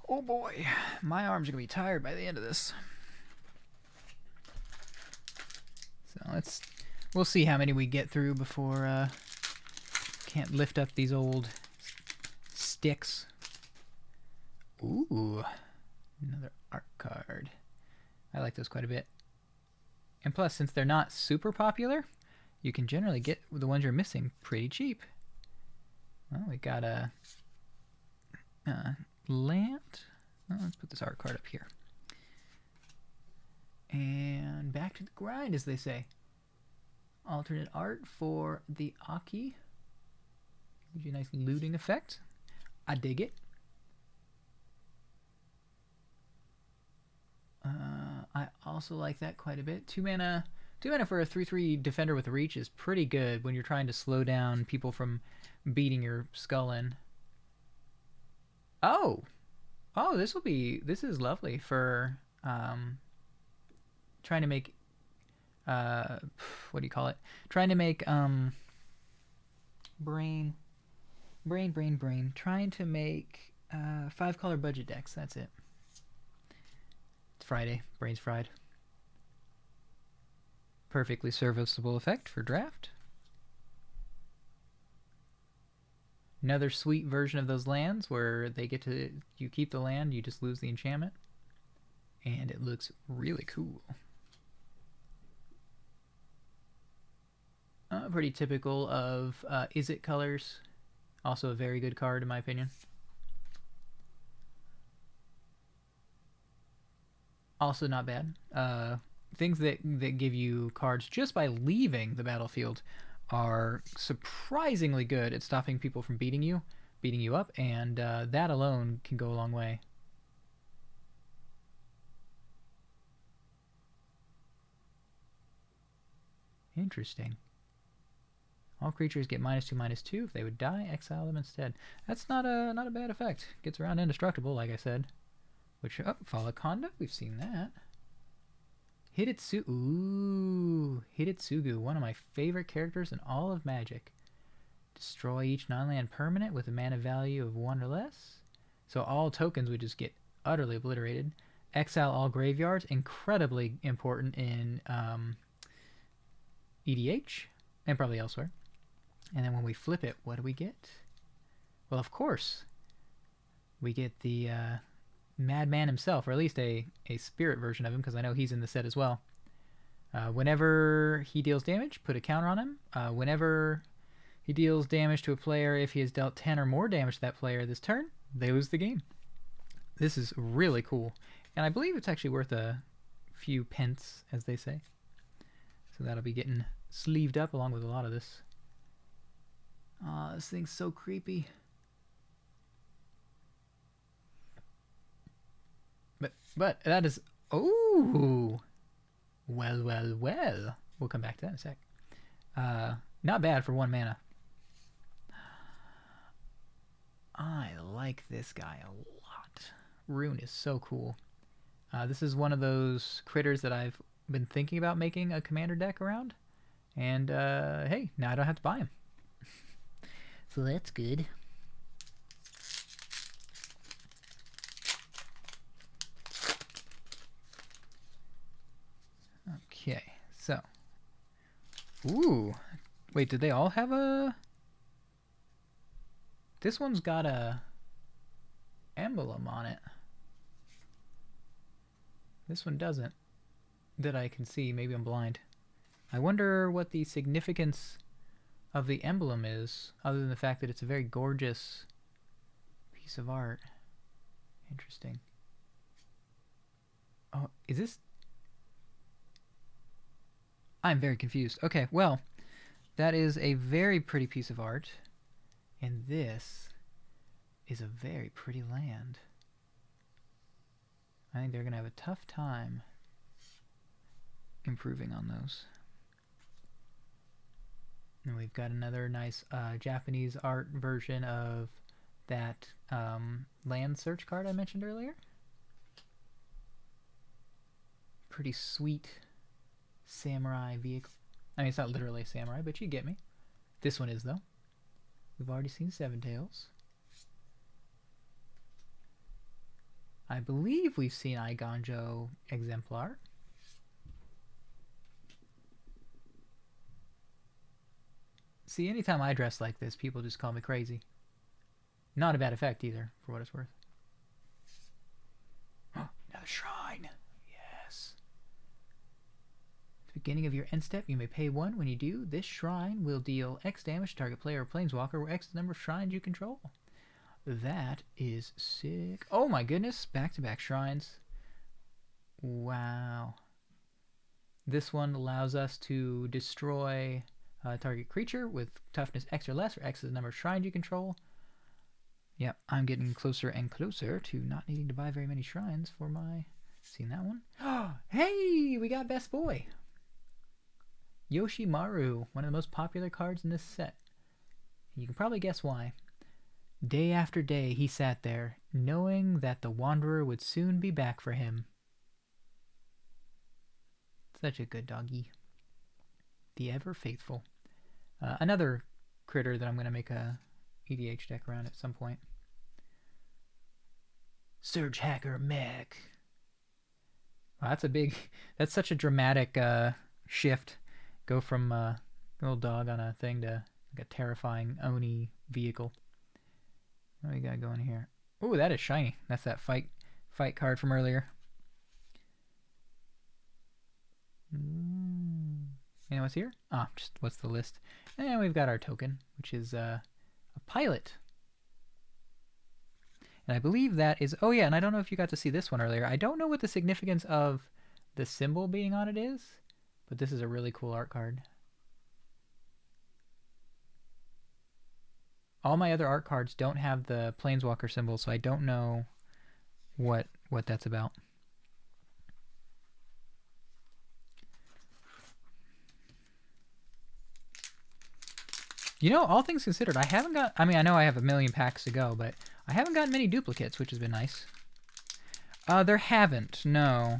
Oh boy, my arms are going to be tired by the end of this. So we'll see how many we get through before, can't lift up these old sticks. Ooh, another art card. I like those quite a bit. And plus, since they're not super popular, you can generally get the ones you're missing pretty cheap. Well, we got a Lant. Well, let's put this art card up here. And back to the grind, as they say. Alternate art for the Aki. Gives you a nice looting effect. I dig it. I also like that quite a bit. 2 mana 2 mana for a 3/3 defender with reach is pretty good when you're trying to slow down people from beating your skull in. Oh! Oh, this is lovely for trying to make what do you call it? Trying to make brain. Trying to make 5-color budget decks. That's it. It's Friday. Brain's fried. Perfectly serviceable effect for draft. Another sweet version of those lands where they get to, you keep the land, you just lose the enchantment. And it looks really cool. Pretty typical of Is It colors. Also a very good card in my opinion. Also not bad. Things that give you cards just by leaving the battlefield are surprisingly good at stopping people from beating you up, and that alone can go a long way. Interesting. All creatures get -2/-2. If they would die, exile them instead. That's not a bad effect. Gets around indestructible, like I said. Which, follow conduct. We've seen that. Ooh, Hidetsugu, one of my favorite characters in all of Magic. Destroy each non-land permanent with a mana value of 1 or less. So all tokens would just get utterly obliterated. Exile all graveyards, incredibly important in EDH, and probably elsewhere. And then when we flip it, what do we get? Well, of course, we get the Madman himself, or at least a spirit version of him, because I know he's in the set as well. Whenever he deals damage, put a counter on him. Whenever he deals damage to a player, if he has dealt 10 or more damage to that player this turn, they lose the game. This is really cool. And I believe it's actually worth a few pence, as they say. So that'll be getting sleeved up along with a lot of this. This thing's so creepy. But that is... Oh! Well. We'll come back to that in a sec. Not bad for 1 mana. I like this guy a lot. Rune is so cool. This is one of those critters that I've been thinking about making a commander deck around. And, hey, now I don't have to buy him. So that's good. Okay, so. Ooh. Wait, did they all have a... This one's got a emblem on it. This one doesn't. That I can see. Maybe I'm blind. I wonder what the significance of the emblem is, other than the fact that it's a very gorgeous piece of art. Interesting. Oh, is this... I'm very confused. Okay, well, that is a very pretty piece of art, and this is a very pretty land. I think they're going to have a tough time improving on those. And we've got another nice Japanese art version of that land search card I mentioned earlier. Pretty sweet samurai vehicle. I mean, it's not literally a samurai, but you get me. This one is, though. We've already seen Seven Tails. I believe we've seen Iganjo Exemplar. See, anytime I dress like this, people just call me crazy. Not a bad effect either, for what it's worth. Oh, another shrine. Yes. At the beginning of your end step, you may pay 1. When you do, this shrine will deal X damage to target player or planeswalker, where X is the number of shrines you control. That is sick. Oh my goodness, back-to-back shrines. Wow. This one allows us to destroy target creature with toughness X or less, or X is the number of shrines you control. Yep, I'm getting closer and closer to not needing to buy very many shrines for my... Seen that one? Hey, we got Best Boy. Yoshimaru, one of the most popular cards in this set. You can probably guess why. Day after day he sat there, knowing that the Wanderer would soon be back for him. Such a good doggy. The ever faithful. Another critter that I'm going to make a EDH deck around at some point. Surge Hacker Mech. Wow, that's such a dramatic shift. Go from a little dog on a thing to like a terrifying Oni vehicle. What do we got going here? Ooh, that is shiny. That's that fight card from earlier. You know what's here? Just what's the list? And we've got our token, which is a pilot. And I believe that is... Oh yeah, and I don't know if you got to see this one earlier. I don't know what the significance of the symbol being on it is, but this is a really cool art card. All my other art cards don't have the Planeswalker symbol, so I don't know what that's about. You know, all things considered, I haven't got... I mean, I know I have a million packs to go, but I haven't gotten many duplicates, which has been nice. There haven't, no.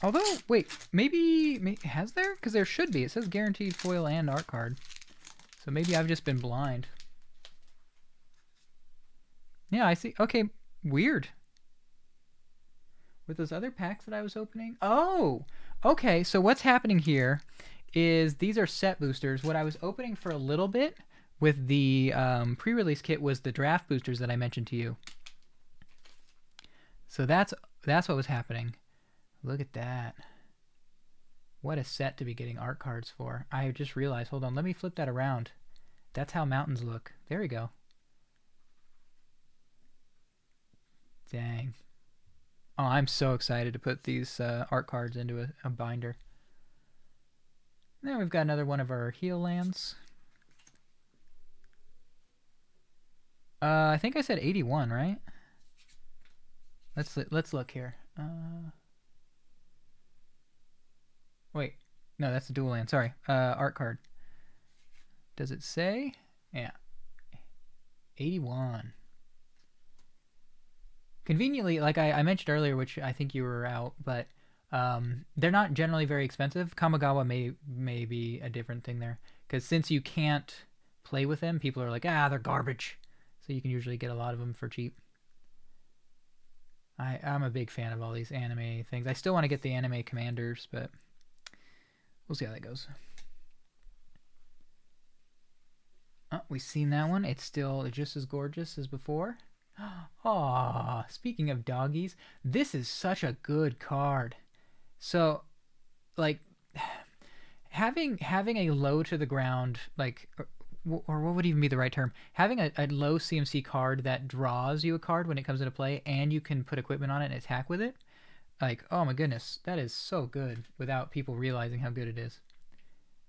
Although, wait, maybe has there? Because there should be. It says guaranteed foil and art card. So maybe I've just been blind. Yeah, I see. Okay, weird. With those other packs that I was opening? Oh! Okay, so what's happening here is these are set boosters. What I was opening for a little bit with the pre-release kit was the draft boosters that I mentioned to you. So that's what was happening. Look at that. What a set to be getting art cards for. I just realized, hold on, let me flip that around. That's how mountains look. There we go. Dang. Oh, I'm so excited to put these art cards into a binder. Then we've got another one of our heal lands. I think I said 81, right? Let's look here. Wait, no, that's a dual land. Sorry, art card. Does it say? Yeah, 81. Conveniently, like I mentioned earlier, which I think you were out, but they're not generally very expensive. Kamigawa may be a different thing there, because since you can't play with them, people are like, they're garbage. So you can usually get a lot of them for cheap. I'm a big fan of all these anime things. I still want to get the anime commanders, but we'll see how that goes. Oh, we've seen that one. It's still just as gorgeous as before. Aw, speaking of doggies, this is such a good card. So, like, having a low to the ground, like, or what would even be the right term? Having a low CMC card that draws you a card when it comes into play, and you can put equipment on it and attack with it. Like, oh my goodness, that is so good without people realizing how good it is.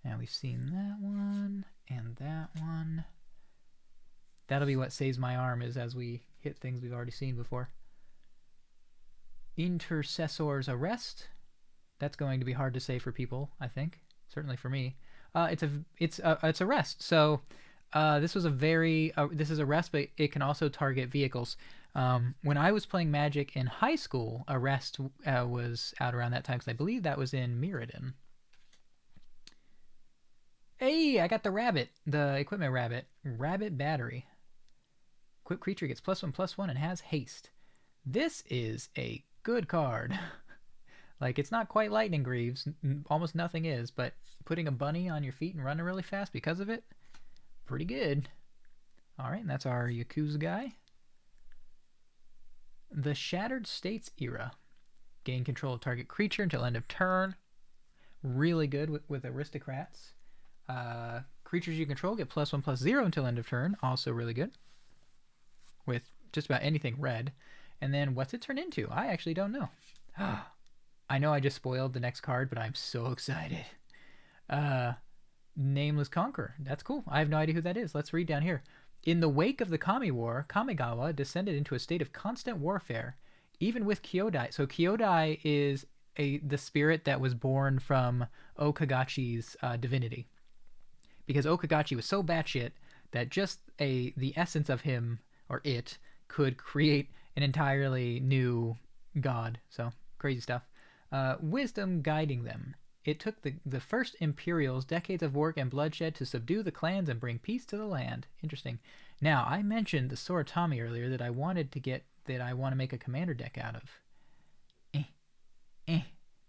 And we've seen that one and that one. That'll be what saves my arm is as we hit things we've already seen before. Intercessor's Arrest. That's going to be hard to say for people, I think. Certainly for me. It's Arrest. So this was this is Arrest, but it can also target vehicles. When I was playing Magic in high school, Arrest was out around that time, because I believe that was in Mirrodin. Hey, I got the rabbit, the equipment rabbit. Rabbit Battery. Equipped creature gets +1/+1 and has haste. This is a good card. Like, it's not quite Lightning Greaves, almost nothing is, but putting a bunny on your feet and running really fast because of it, pretty good. Alright, and that's our Yakuza guy. The Shattered States Era. Gain control of target creature until end of turn. Really good with aristocrats. Creatures you control get +1/+0 until end of turn. Also really good. With just about anything red. And then what's it turn into? I actually don't know. I know I just spoiled the next card, but I'm so excited. Nameless Conqueror. That's cool. I have no idea who that is. Let's read down here. In the wake of the Kami War, Kamigawa descended into a state of constant warfare, even with Kyodai. So Kyodai is the spirit that was born from Okagachi's divinity, because Okagachi was so batshit that just the essence of him or it could create an entirely new god. So crazy stuff. Wisdom guiding them. It took the first Imperials decades of work and bloodshed to subdue the clans and bring peace to the land. Interesting. Now, I mentioned the Soratami earlier that I want to make a commander deck out of.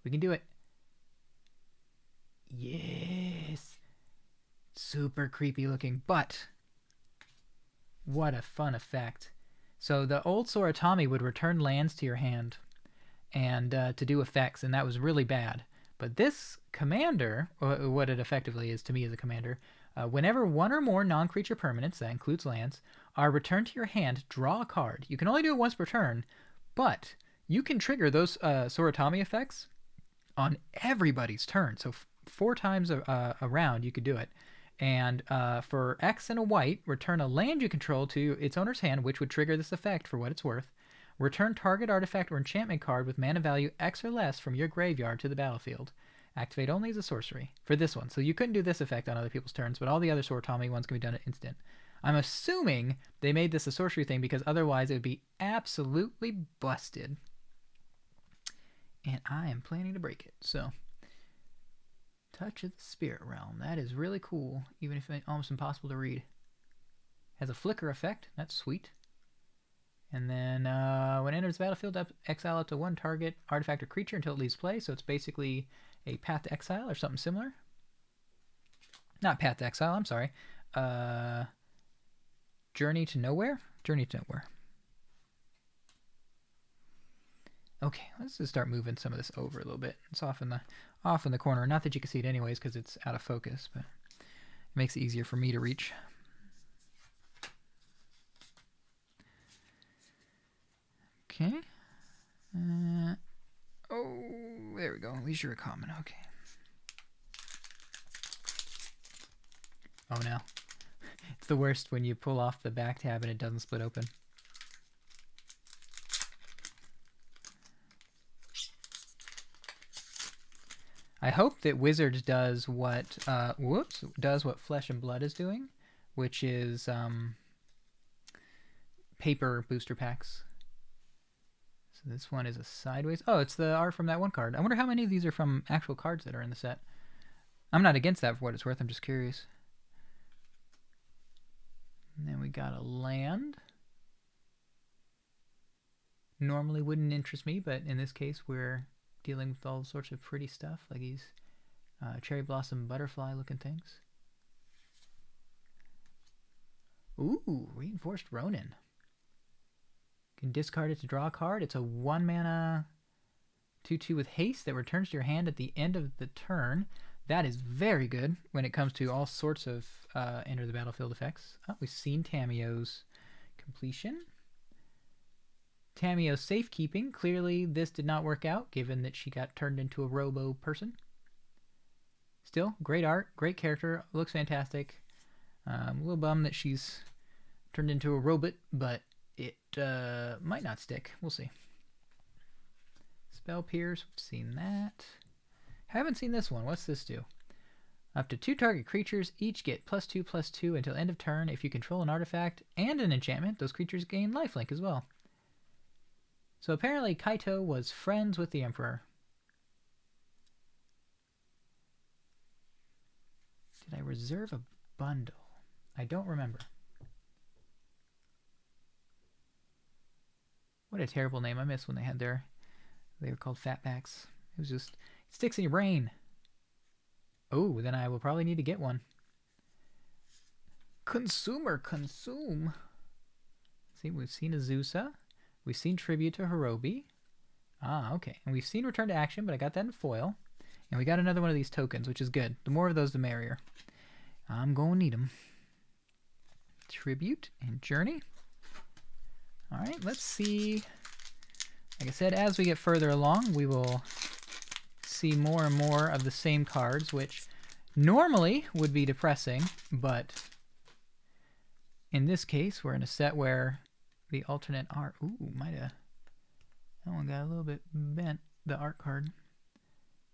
We can do it. Yes. Super creepy looking, but what a fun effect. So the old Soratami would return lands to your hand and to do effects, and that was really bad. But this commander, what it effectively is to me as a commander, whenever one or more non-creature permanents, that includes lands, are returned to your hand, draw a card. You can only do it once per turn, but you can trigger those Soratami effects on everybody's turn. So 4 times a round you could do it. And for X and a white, return a land you control to its owner's hand, which would trigger this effect for what it's worth. Return target artifact or enchantment card with mana value X or less from your graveyard to the battlefield. Activate only as a sorcery for this one. So you couldn't do this effect on other people's turns, but all the other Soratami ones can be done at instant. I'm assuming they made this a sorcery thing because otherwise it would be absolutely busted. And I am planning to break it. So, Touch of the Spirit Realm. That is really cool, even if it's almost impossible to read. Has a flicker effect. That's sweet. And then when it enters the battlefield, exile up to 1 target artifact or creature until it leaves play. So it's basically a Path to Exile or something similar. Not Path to Exile, I'm sorry. Journey to Nowhere? Journey to Nowhere. Okay, let's just start moving some of this over a little bit. It's off in the corner. Not that you can see it anyways because it's out of focus, but it makes it easier for me to reach. Okay. Oh, there we go. At least you're a common. Okay. Oh no. It's the worst when you pull off the back tab and it doesn't split open. I hope that Wizards does what Flesh and Blood is doing, which is paper booster packs. So this one is a sideways. Oh, it's the art from that one card. I wonder how many of these are from actual cards that are in the set. I'm not against that for what it's worth. I'm just curious. And then we got a land. Normally wouldn't interest me, but in this case we're dealing with all sorts of pretty stuff, like these cherry blossom butterfly looking things. Ooh, Reinforced Ronin. You can discard it to draw a card. It's a 1 mana 2/2 with haste that returns to your hand at the end of the turn. That is very good when it comes to all sorts of enter the battlefield effects. Oh, we've seen Tamio's completion. Tamio's safekeeping. Clearly this did not work out given that she got turned into a robo person. Still, great art, great character, looks fantastic. A little bummed that she's turned into a robot, but it might not stick. We'll see. Spell Pierce, we've seen that. Haven't seen this one. What's this do? Up to 2 target creatures each get +2/+2 until end of turn. If you control an artifact and an enchantment, those creatures gain lifelink as well. So apparently Kaito was friends with the Emperor. Did I reserve a bundle? I don't remember. What a terrible name. I miss when they had they were called fatbacks. It was just, it sticks in your brain. Oh, then I will probably need to get one. Consume. See, we've seen Azusa. We've seen Tribute to Hirobi. Ah, okay. And we've seen Return to Action, but I got that in foil. And we got another one of these tokens, which is good. The more of those, the merrier. I'm going to need them. Tribute and Journey. All right, let's see. Like I said, as we get further along, we will see more and more of the same cards, which normally would be depressing, but in this case, we're in a set where the alternate art... Ooh, might have... That one got a little bit bent, the art card.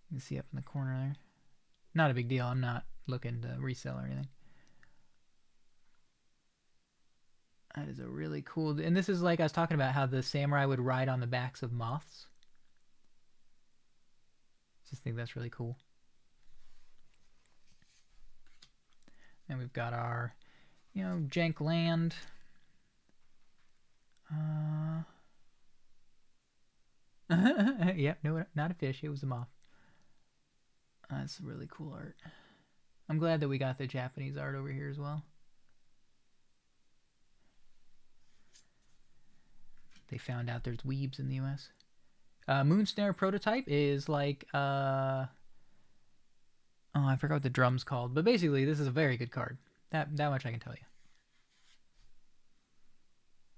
You can see up in the corner there. Not a big deal. I'm not looking to resell or anything. That is a really cool... And this is like I was talking about how the samurai would ride on the backs of moths. Just think that's really cool. And we've got our, you know, jank land. Yep, no, not a fish. It was a moth. That's really cool art. I'm glad that we got the Japanese art over here as well. They found out there's weebs in the US. Moonsnare prototype is like... oh, I forgot what the drum's called. But basically, this is a very good card. That much I can tell you.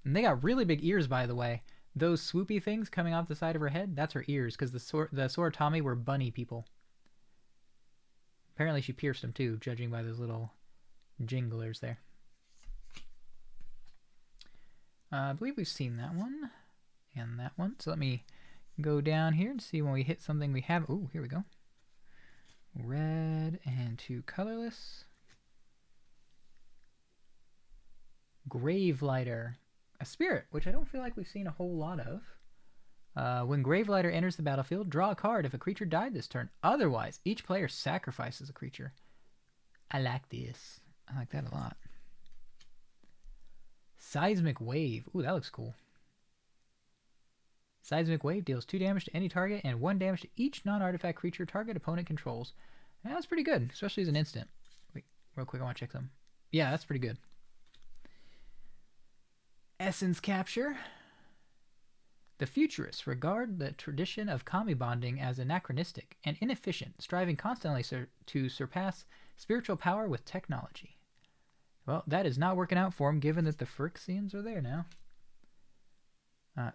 And they got really big ears, by the way. Those swoopy things coming off the side of her head, that's her ears, because the Soratami were bunny people. Apparently she pierced them too, judging by those little jinglers there. I believe we've seen that one and that one. So let me go down here and see when we hit something we have. Oh, here we go. Red and 2 colorless. Gravelighter. A spirit, which I don't feel like we've seen a whole lot of. When Gravelighter enters the battlefield, draw a card if a creature died this turn. Otherwise, each player sacrifices a creature. I like this. I like that a lot. Seismic Wave. Ooh, that looks cool. Seismic Wave deals 2 damage to any target and 1 damage to each non-artifact creature target opponent controls. Yeah, that's pretty good, especially as an instant. Wait, real quick, I want to check some. Yeah, that's pretty good. Essence Capture. The Futurists regard the tradition of kami bonding as anachronistic and inefficient, striving constantly to surpass spiritual power with technology. Well, that is not working out for them, given that the Phyrexians are there now.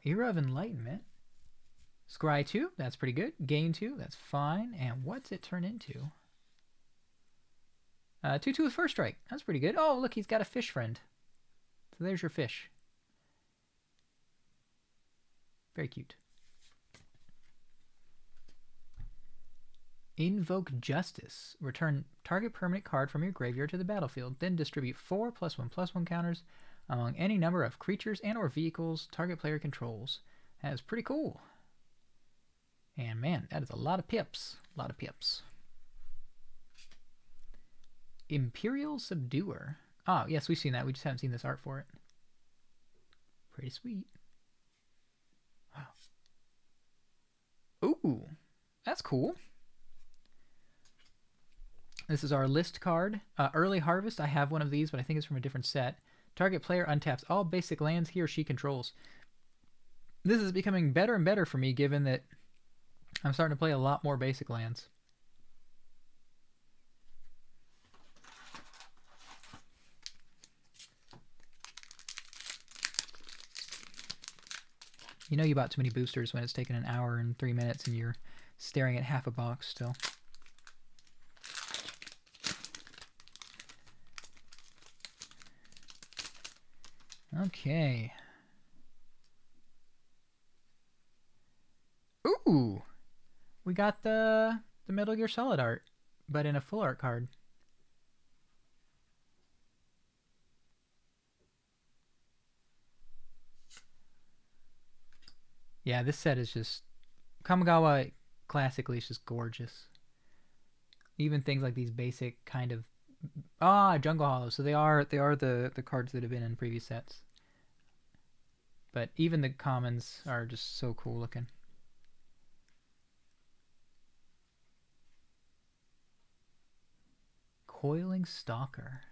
Era of Enlightenment. Scry 2, that's pretty good. Gain 2, that's fine. And what's it turn into? Tutu with First Strike, that's pretty good. Oh, look, he's got a fish friend. So there's your fish. Very cute. Invoke Justice. Return target permanent card from your graveyard to the battlefield. Then distribute 4 +1/+1 counters among any number of creatures and or vehicles target player controls. That is pretty cool. And man, that is a lot of pips. A lot of pips. Imperial Subduer. Oh, yes, we've seen that. We just haven't seen this art for it. Pretty sweet. Ooh, that's cool. This is our list card. Early Harvest, I have one of these, but I think it's from a different set. Target player untaps all basic lands he or she controls. This is becoming better and better for me, given that I'm starting to play a lot more basic lands. You know you bought too many boosters when it's taken an hour and 3 minutes and you're staring at half a box still. Okay. Ooh! We got the Metal Gear Solid art, but in a full art card. Yeah, this set is just... Kamigawa classically is just gorgeous. Even things like these basic kind of... Jungle Hollow. So they are the cards that have been in previous sets. But even the commons are just so cool looking. Coiling Stalker.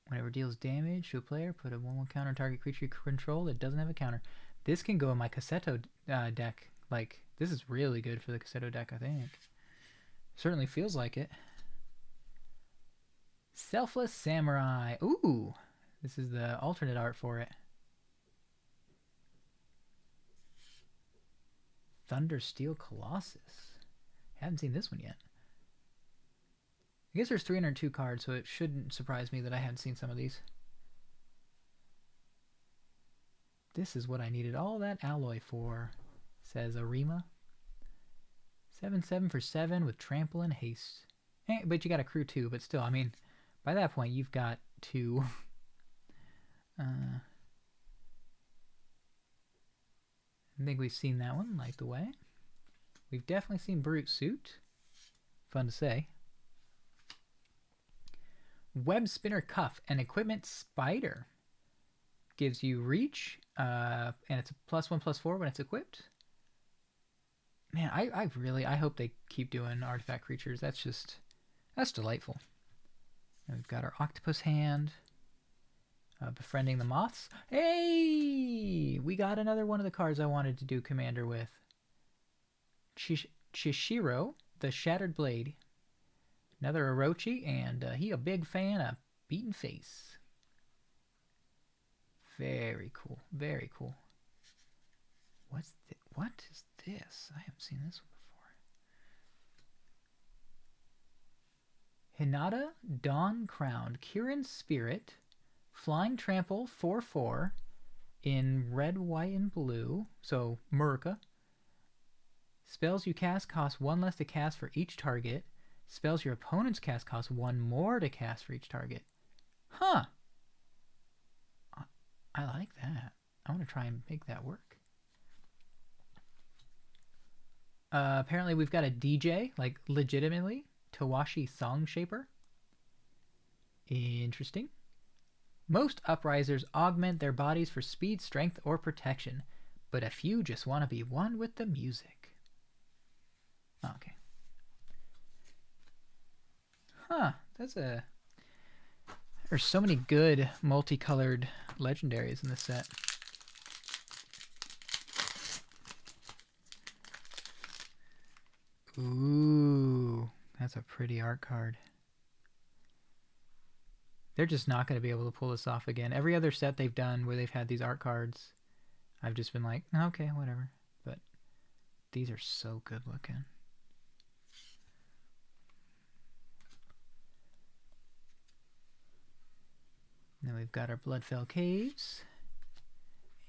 Whenever it deals damage to a player, put a 1/1 counter on target creature you control that doesn't have a counter. This can go in my Cassetto deck. Like, this is really good for the Cassetto deck, I think. Certainly feels like it. Selfless Samurai. Ooh! This is the alternate art for it. Thundersteel Colossus. Haven't seen this one yet. I guess there's 302 cards, so it shouldn't surprise me that I haven't seen some of these. This is what I needed all that alloy for, says Arima. 7/7 for 7 with trample and haste. But you got a crew too, but still, I mean, by that point you've got 2. I think we've seen that one, Light the Way. We've definitely seen Brute Suit. Fun to say. Web Spinner Cuff and Equipment Spider. Gives you reach, and it's a +1/+4 when it's equipped. Man, I hope they keep doing artifact creatures. That's delightful. And we've got our Octopus hand. Befriending the Moths. Hey! We got another one of the cards I wanted to do Commander with. Chishiro, the Shattered Blade. Another Orochi, and he a big fan of Beaten Face. Very cool. Very cool. What is this? I haven't seen this one before. Hinata, Dawn Crowned, Kirin's Spirit, Flying Trample, 4/4, in red, white, and blue, so Murka. Spells you cast cost 1 less to cast for each target. Spells your opponents cast cost 1 more to cast for each target. Huh. I like that. I want to try and make that work. Apparently we've got a DJ, like legitimately, Tawashi Song Shaper. Interesting. Most uprisers augment their bodies for speed, strength, or protection, but a few just want to be one with the music. Oh, okay. Huh, there's so many good multicolored legendaries in this set. Ooh, that's a pretty art card. They're just not going to be able to pull this off again. Every other set they've done where they've had these art cards, I've just been like, okay, whatever. But these are so good looking. And then we've got our Bloodfell Caves.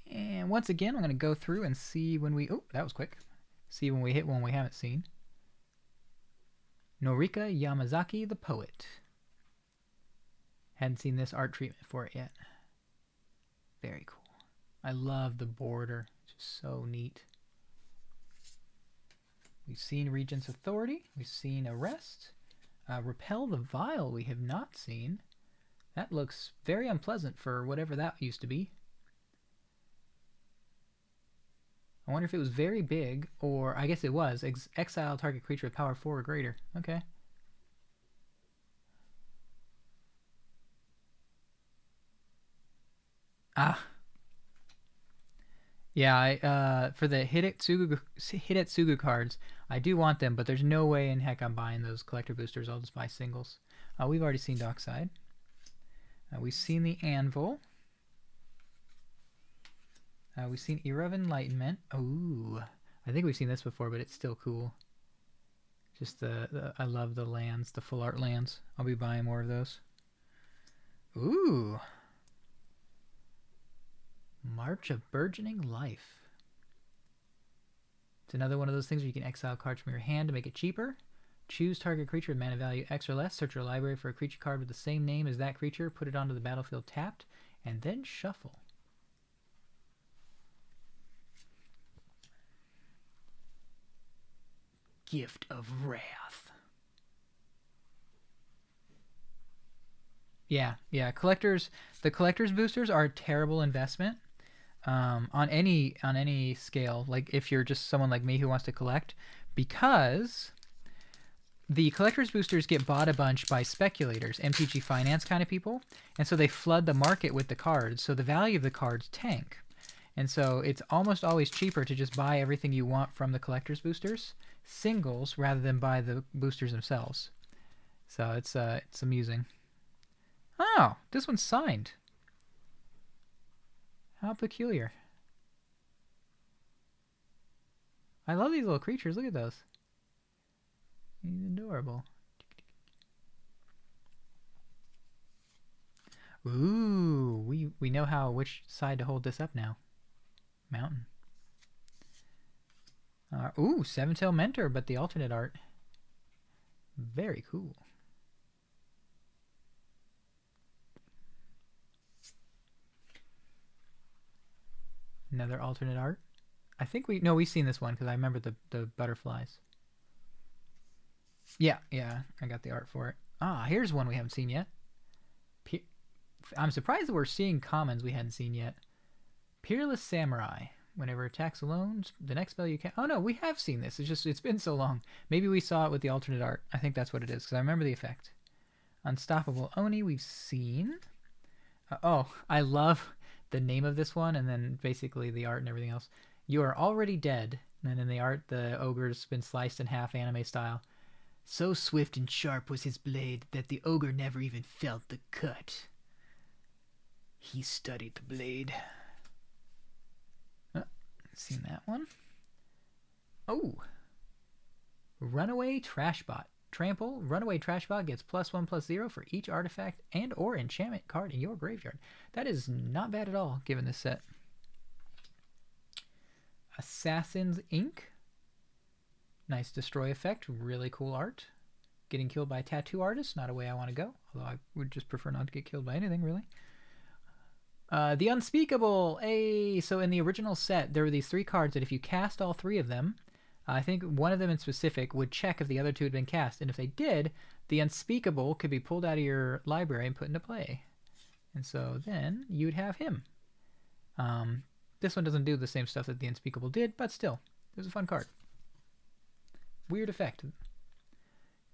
And once again, I'm going to go through and see when we... Oh, that was quick. See when we hit one we haven't seen. Norika Yamazaki, the Poet. Hadn't seen this art treatment for it yet. Very cool. I love the border. It's just so neat. We've seen Regent's Authority. We've seen Arrest. Repel the Vile we have not seen. That looks very unpleasant for whatever that used to be. I wonder if it was very big, or I guess it was. Exile target creature with power 4 or greater. Okay. Ah. Yeah, for the Hidetsugu cards, I do want them, but there's no way in heck I'm buying those collector boosters. I'll just buy singles. We've already seen Dockside. We've seen the Anvil. We've seen Era of Enlightenment. Ooh, I think we've seen this before, but it's still cool. Just I love the lands, the full art lands. I'll be buying more of those. Ooh. March of Burgeoning Life. It's another one of those things where you can exile cards from your hand to make it cheaper. Choose target creature with mana value X or less. Search your library for a creature card with the same name as that creature. Put it onto the battlefield tapped, and then shuffle. Gift of Wrath. Yeah. The collector's boosters are a terrible investment. On any scale, like if you're just someone like me who wants to collect, because the collector's boosters get bought a bunch by speculators, MTG finance kind of people, and so they flood the market with the cards, so the value of the cards tank. And so it's almost always cheaper to just buy everything you want from the collector's boosters, singles, rather than buy the boosters themselves. So it's amusing. Oh, this one's signed. How peculiar. I love these little creatures. Look at those. He's adorable. Ooh, we know which side to hold this up now. Mountain. Ooh, Seven Tail Mentor, but the alternate art. Very cool. Another alternate art. I think we've seen this one because I remember the butterflies. Yeah, I got the art for it. Here's one we haven't seen yet. I'm surprised that we're seeing commons we hadn't seen yet. Peerless Samurai. Whenever attacks alone, the next spell you can... Oh no, we have seen this. It's been so long. Maybe we saw it with the alternate art. I think that's what it is because I remember the effect. Unstoppable Oni we've seen. I love the name of this one and then basically the art and everything else. You are already dead. And then in the art, the ogre's been sliced in half anime style. So swift and sharp was his blade that the ogre never even felt the cut. He studied the blade. Seen that one. Oh. Runaway Trashbot. Trample. Runaway Trashbot gets +1/+0 for each artifact and or enchantment card in your graveyard. That is not bad at all, given this set. Assassin's Ink. Nice destroy effect. Really cool art. Getting killed by a tattoo artist. Not a way I want to go. Although I would just prefer not to get killed by anything, really. The Unspeakable. So in the original set, there were these 3 cards that if you cast all 3 of them, I think one of them in specific would check if the other 2 had been cast. And if they did, the Unspeakable could be pulled out of your library and put into play. And so then you'd have him. This one doesn't do the same stuff that the Unspeakable did, but still, it was a fun card. Weird effect.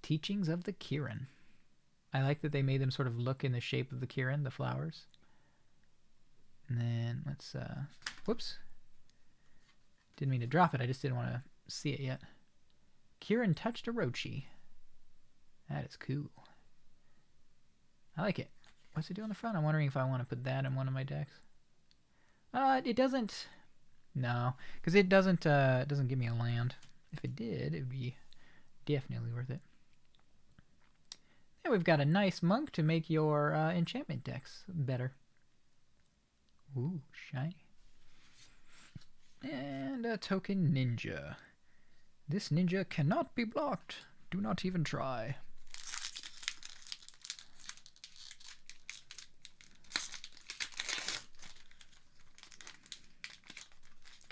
Teachings of the Kirin. I like that they made them sort of look in the shape of the Kirin, the flowers. And then let's, whoops. Didn't mean to drop it, I just didn't want to see it yet. Kirin touched Orochi. That is cool. I like it. What's it do on the front? I'm wondering if I want to put that in one of my decks. It doesn't. No, because it doesn't give me a land. If it did, it would be definitely worth it. And we've got a nice monk to make your enchantment decks better. Ooh, shiny. And a token ninja. This ninja cannot be blocked. Do not even try.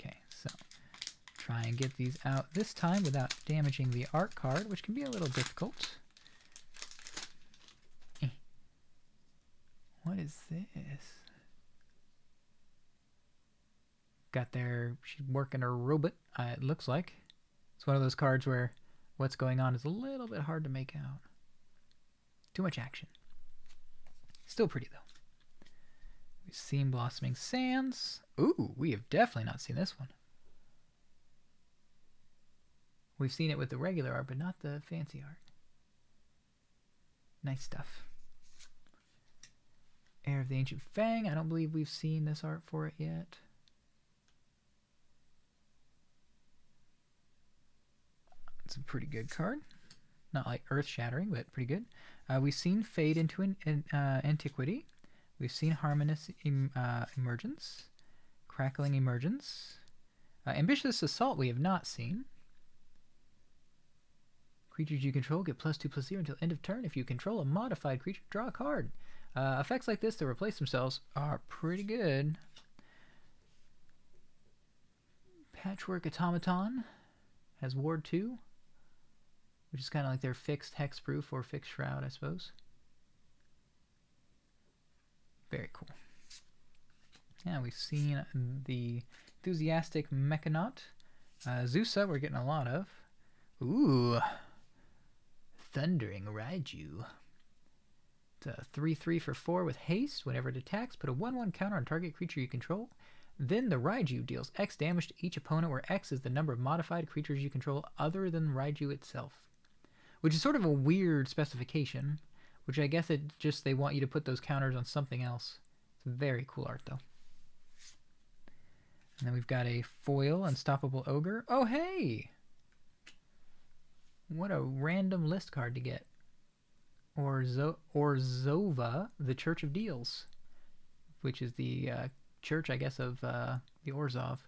Okay, so try and get these out this time without damaging the art card, which can be a little difficult. What is this? Got there, she's working her robot, it looks like. It's one of those cards where what's going on is a little bit hard to make out. Too much action. Still pretty, though. We've seen Blossoming Sands. Ooh, we have definitely not seen this one. We've seen it with the regular art, but not the fancy art. Nice stuff. Heir of the Ancient Fang. I don't believe we've seen this art for it yet. It's a pretty good card. Not like earth-shattering, but pretty good. We've seen Fade into Antiquity. We've seen Harmonious Emergence. Crackling Emergence. Ambitious Assault we have not seen. Creatures you control get +2/+0 until end of turn. If you control a modified creature, draw a card. Effects like this that replace themselves are pretty good. Patchwork Automaton has Ward 2, which is kind of like their fixed hexproof or fixed shroud, I suppose. Very cool. Yeah, we've seen the Enthusiastic Mechanaut. Zusa, we're getting a lot of. Ooh. Thundering Raiju. It's a 3/3 for 4 with haste. Whenever it attacks, put a 1/1 counter on target creature you control. Then the Raiju deals X damage to each opponent, where X is the number of modified creatures you control other than Raiju itself. Which is sort of a weird specification, which I guess it just they want you to put those counters on something else. It's very cool art, though. And then we've got a foil Unstoppable Ogre. Oh, hey! What a random list card to get. Or Zova, the Church of Deals, which is the church, I guess, of the Orzhov.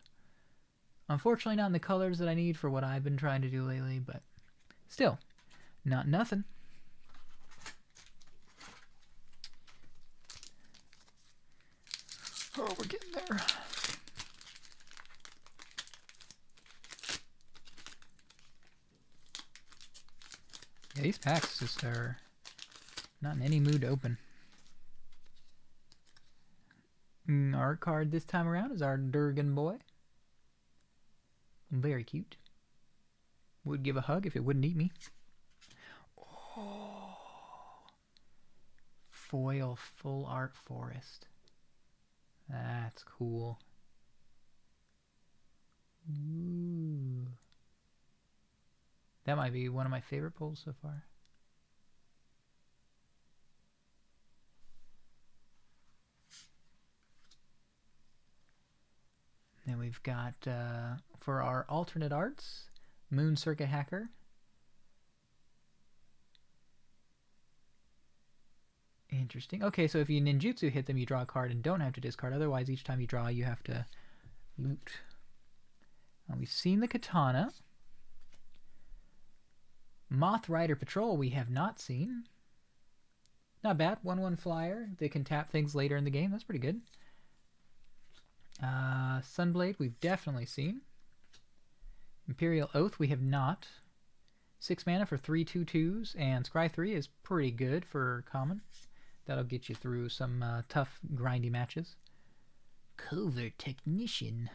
Unfortunately, not in the colors that I need for what I've been trying to do lately, but still, not nothing. Oh, we're getting there. Yeah, these packs just are not in any mood to open. Art card this time around is our Durgan boy. Very cute. Would give a hug if it wouldn't eat me. Oh. Foil full art forest. That's cool. Ooh. That might be one of my favorite pulls so far. Then we've got, for our alternate arts, Moon Circuit Hacker. Interesting. Okay, so if you ninjutsu hit them, you draw a card and don't have to discard. Otherwise, each time you draw, you have to loot. We've seen the katana. Moth Rider Patrol we have not seen. Not bad. 1/1 flyer. They can tap things later in the game. That's pretty good. Sunblade we've definitely seen. Imperial Oath we have not. 6 mana for 3 2/2s, and Scry 3 is pretty good for common. That'll get you through some tough, grindy matches. Covert Technician.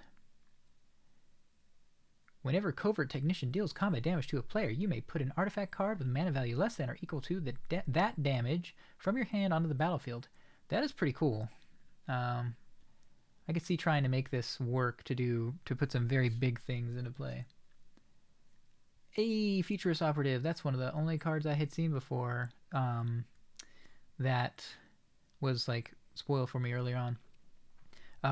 Whenever Covert Technician deals combat damage to a player, you may put an artifact card with mana value less than or equal to that damage from your hand onto the battlefield. That is pretty cool. I could see trying to make this work to put some very big things into play. Hey, Futurist Operative. That's one of the only cards I had seen before that was like spoiled for me earlier on.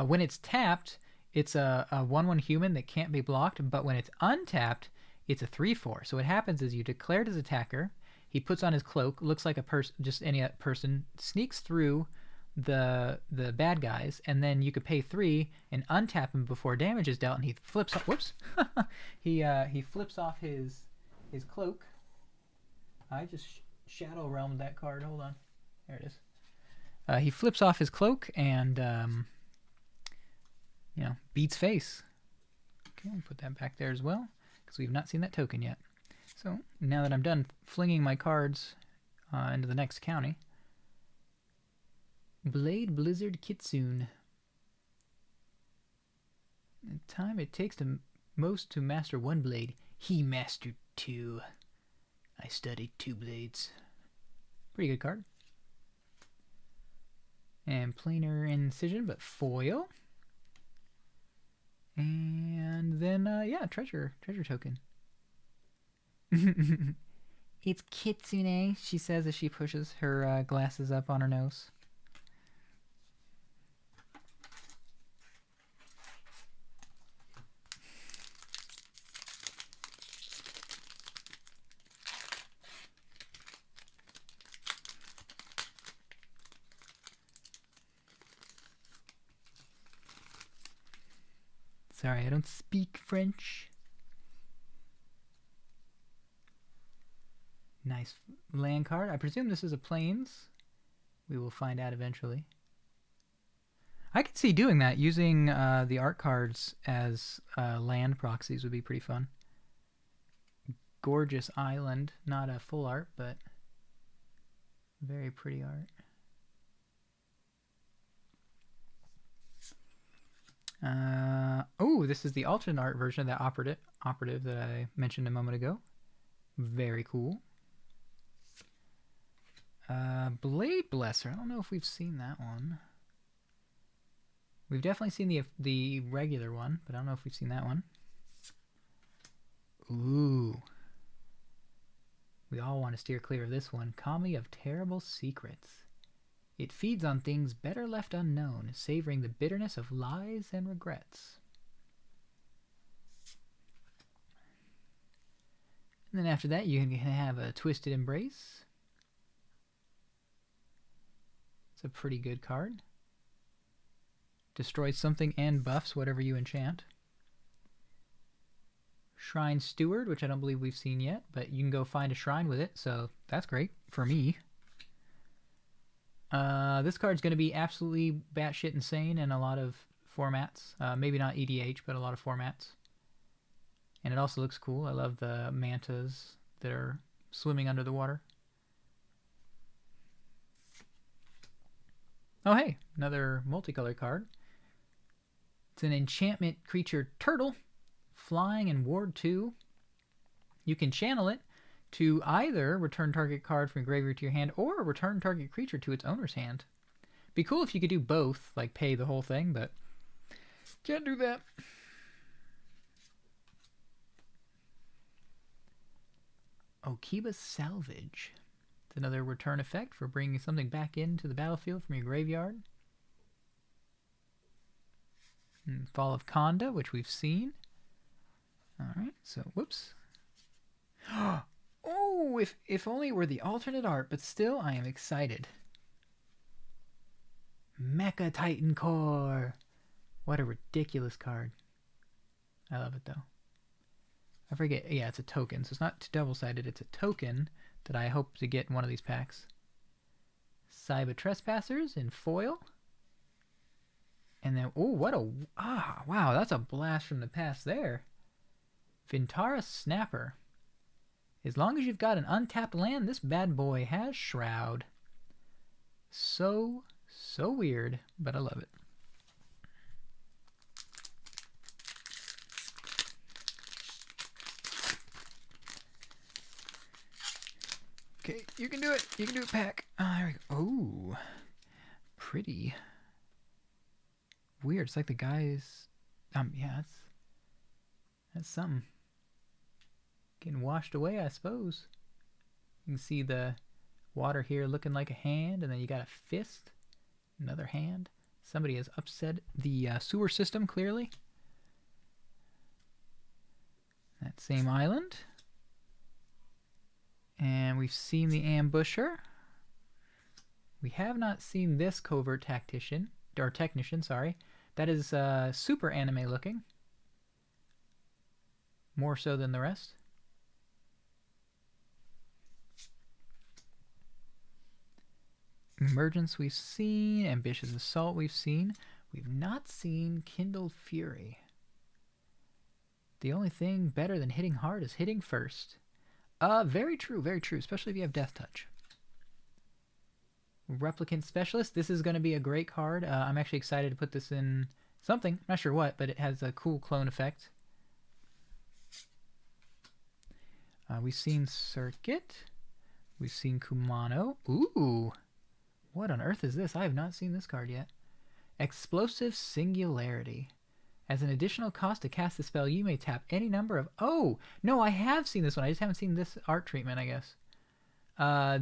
When it's tapped, it's a 1/1 human that can't be blocked, but when it's untapped, it's a 3/4. So what happens is you declare his attacker, he puts on his cloak, looks like a person, just any person, sneaks through the bad guys, and then you could pay 3 and untap him before damage is dealt, and he flips off, whoops, he flips off his cloak. I just shadow realmed that card. Hold on, there it is. He flips off his cloak and you know, beats face. Okay, I'll put that back there as well because we've not seen that token yet. So now that I'm done flinging my cards into the next county. Blade Blizzard Kitsune. The time it takes most to master one blade, he mastered 2. I studied 2 blades. Pretty good card. And planar incision, but foil. And then, yeah, treasure token. It's Kitsune, she says as she pushes her glasses up on her nose. Sorry, I don't speak French. Nice land card. I presume this is a plains. We will find out eventually. I could see doing that. Using the art cards as land proxies would be pretty fun. Gorgeous island. Not a full art, but very pretty art. Oh, this is the alternate art version of that operative that I mentioned a moment ago. Very cool. Blade Blesser. I don't know if we've seen that one. We've definitely seen the regular one, but I don't know if we've seen that one. Ooh. We all want to steer clear of this one. Kami of Terrible Secrets. It feeds on things better left unknown, savoring the bitterness of lies and regrets. And then after that, you can have a Twisted Embrace. It's a pretty good card. Destroys something and buffs whatever you enchant. Shrine Steward, which I don't believe we've seen yet, but you can go find a shrine with it, so that's great for me. This card's going to be absolutely batshit insane in a lot of formats. Maybe not EDH, but a lot of formats. And it also looks cool. I love the mantas that are swimming under the water. Oh, hey, another multicolored card. It's an enchantment creature turtle, flying in Ward 2. You can channel it to either return target card from your graveyard to your hand or return target creature to its owner's hand. Be cool if you could do both, like pay the whole thing, but can't do that. Okiba Salvage. It's another return effect for bringing something back into the battlefield from your graveyard. And Fall of Konda, which we've seen. Alright, so, whoops. Oh, if only it were the alternate art, but still, I am excited. Mecha Titan Core. What a ridiculous card. I love it, though. I forget. Yeah, it's a token, so it's not double-sided. It's a token that I hope to get in one of these packs. Cyber Trespassers in foil. And then, oh, what a... Ah, wow, that's a blast from the past there. Vintara Snapper. As long as you've got an untapped land, this bad boy has Shroud. So weird, but I love it. Okay, you can do it. You can do it, pack. Oh, there we go. Oh, pretty. Weird. It's like the guy's... yeah, that's something. Getting washed away, I suppose. You can see the water here looking like a hand, and then you got a fist. Another hand. Somebody has upset the sewer system, clearly. That same island. And we've seen the Ambusher. We have not seen this Covert Tactician, or Technician, sorry. That is super anime looking. More so than the rest. Emergence we've seen. Ambitious Assault we've seen. We've not seen Kindled Fury. The only thing better than hitting hard is hitting first. Very true, especially if you have Death Touch. Replicant Specialist. This is going to be a great card. I'm actually excited to put this in something. I'm not sure what, but it has a cool clone effect. We've seen Circuit. We've seen Kumano. Ooh. What on earth is this? I have not seen this card yet. Explosive Singularity. As an additional cost to cast the spell, you may tap any number of... Oh! No, I have seen this one. I just haven't seen this art treatment, I guess.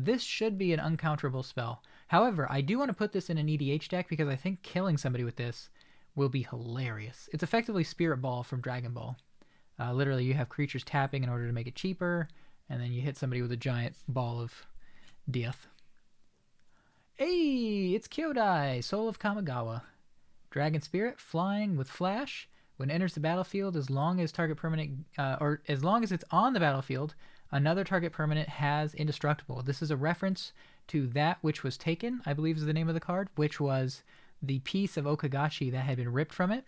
This should be an uncounterable spell. However, I do want to put this in an EDH deck because I think killing somebody with this will be hilarious. It's effectively Spirit Ball from Dragon Ball. Literally, you have creatures tapping in order to make it cheaper, and then you hit somebody with a giant ball of death. Hey, it's Kyodai, Soul of Kamigawa. Dragon Spirit, flying with flash. When it enters the battlefield, as long as target permanent, or as long as it's on the battlefield, another target permanent has indestructible. This is a reference to that which was taken, I believe is the name of the card, which was the piece of Okagachi that had been ripped from it.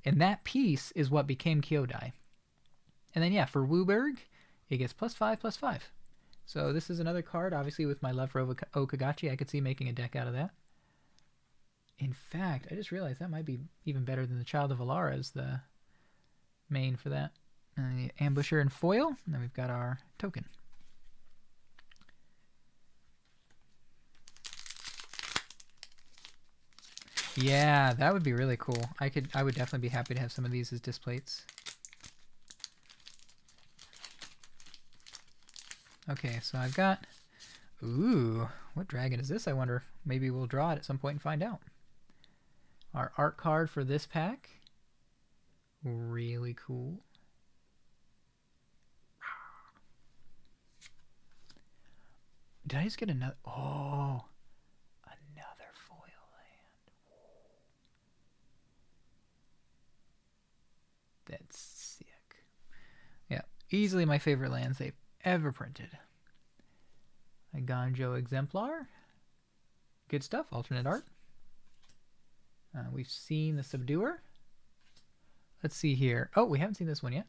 And that piece is what became Kyodai. And then, yeah, for Wooburg, it gets +5/+5. So this is another card, obviously with my love for Okagachi, I could see making a deck out of that. In fact, I just realized that might be even better than the Child of Alara as the main for that. And the Ambusher and foil, and then we've got our token. Yeah, that would be really cool. I would definitely be happy to have some of these as displays. Okay, so I've got... Ooh, what dragon is this, I wonder? Maybe we'll draw it at some point and find out. Our art card for this pack. Really cool. Did I just get another... Oh, another foil land. That's sick. Yeah, Easily my favorite lands they've ever printed. A Ganjo Exemplar. Good stuff. Alternate art. We've seen the Subduer. Let's see here. Oh, we haven't seen this one yet.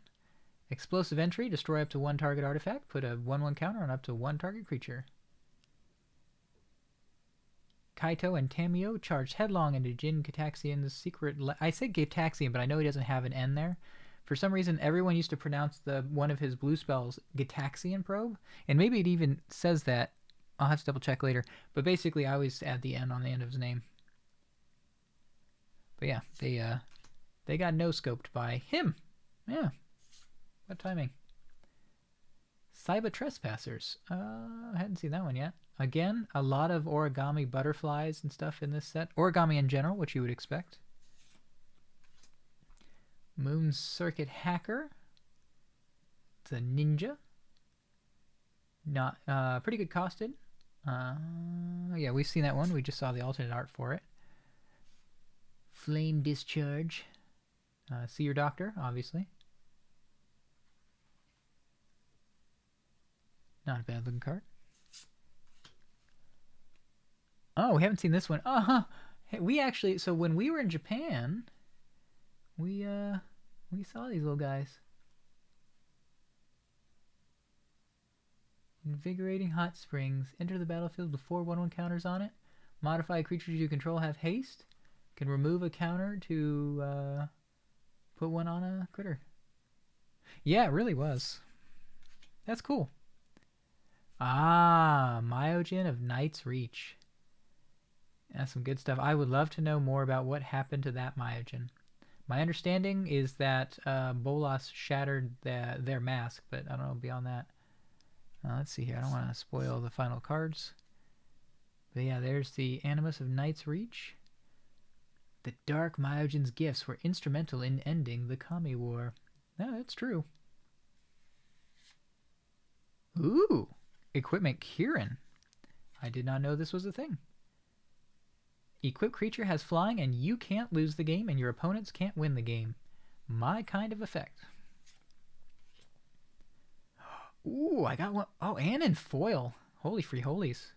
Explosive Entry. Destroy up to 1 target artifact. Put a 1/1 counter on up to 1 target creature. Kaito and Tamio charged headlong into Jin Gitaxian's secret... I said Gitaxian, but I know he doesn't have an N there. For some reason, everyone used to pronounce one of his blue spells Gitaxian Probe. And maybe it even says that. I'll have to double check later. But basically, I always add the N on the end of his name. But yeah, they got no-scoped by him. Yeah. What timing? Cyber Trespassers. I hadn't seen that one yet. Again, a lot of origami butterflies and stuff in this set. Origami in general, which you would expect. Moon Circuit Hacker. It's a ninja. Not pretty good costed. Yeah, we've seen that one. We just saw the alternate art for it. Flame Discharge. See Your Doctor, obviously. Not a bad looking card. Oh, we haven't seen this one. Hey, we actually, so when we were in Japan, we saw these little guys. Invigorating Hot Springs. Enter the battlefield with 4 1/1 counters on it. Modify creatures you control have haste. Can remove a counter to put one on a critter. Yeah, it really was. That's cool. Myogen of Knight's Reach. That's some good stuff. I would love to know more about what happened to that Myogen. My understanding is that Bolas shattered their mask, but I don't know beyond that. Let's see here. I don't want to spoil the final cards. But yeah, there's the Animus of Knight's Reach. The Dark Myogen's gifts were instrumental in ending the Kami War. No, that's true. Ooh! Equipment Kieran. I did not know this was a thing. Equipped creature has flying and you can't lose the game and your opponents can't win the game. My kind of effect. Ooh, I got one. Oh, and in foil. Holy free holies.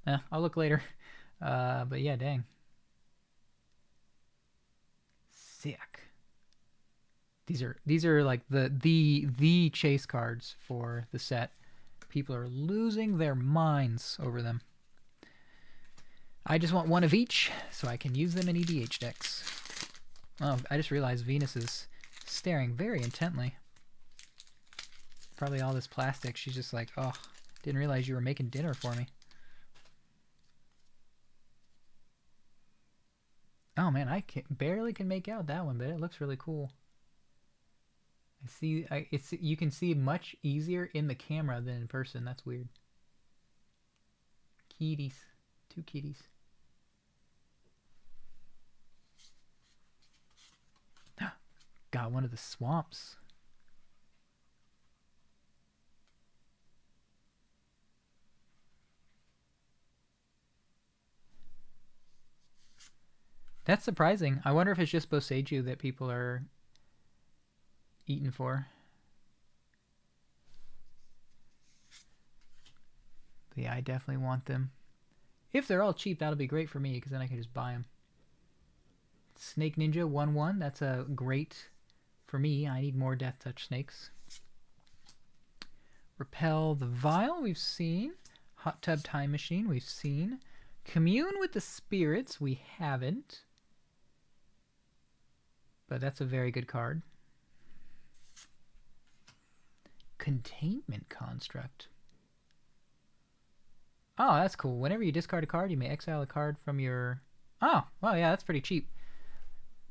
I'll look later. But yeah, dang. Sick. These are like the chase cards for the set. People are losing their minds over them. I just want one of each so I can use them in EDH decks. Oh, I just realized Venus is staring very intently. Probably all this plastic. She's just like, oh, didn't realize you were making dinner for me. Oh man, I barely can make out that one, but it looks really cool. I see. You can see much easier in the camera than in person. That's weird. Kitties, 2 kitties. Got one of the swamps. That's surprising. I wonder if it's just Boseiju that people are eating for. But yeah, I definitely want them. If they're all cheap, that'll be great for me, because then I can just buy them. Snake Ninja 1/1. That's a great for me. I need more Death Touch snakes. Repel the Vile, we've seen. Hot Tub Time Machine, we've seen. Commune with the Spirits, we haven't. But that's a very good card. Containment Construct. Oh, that's cool. Whenever you discard a card, you may exile a card from your... Oh, well, yeah, that's pretty cheap.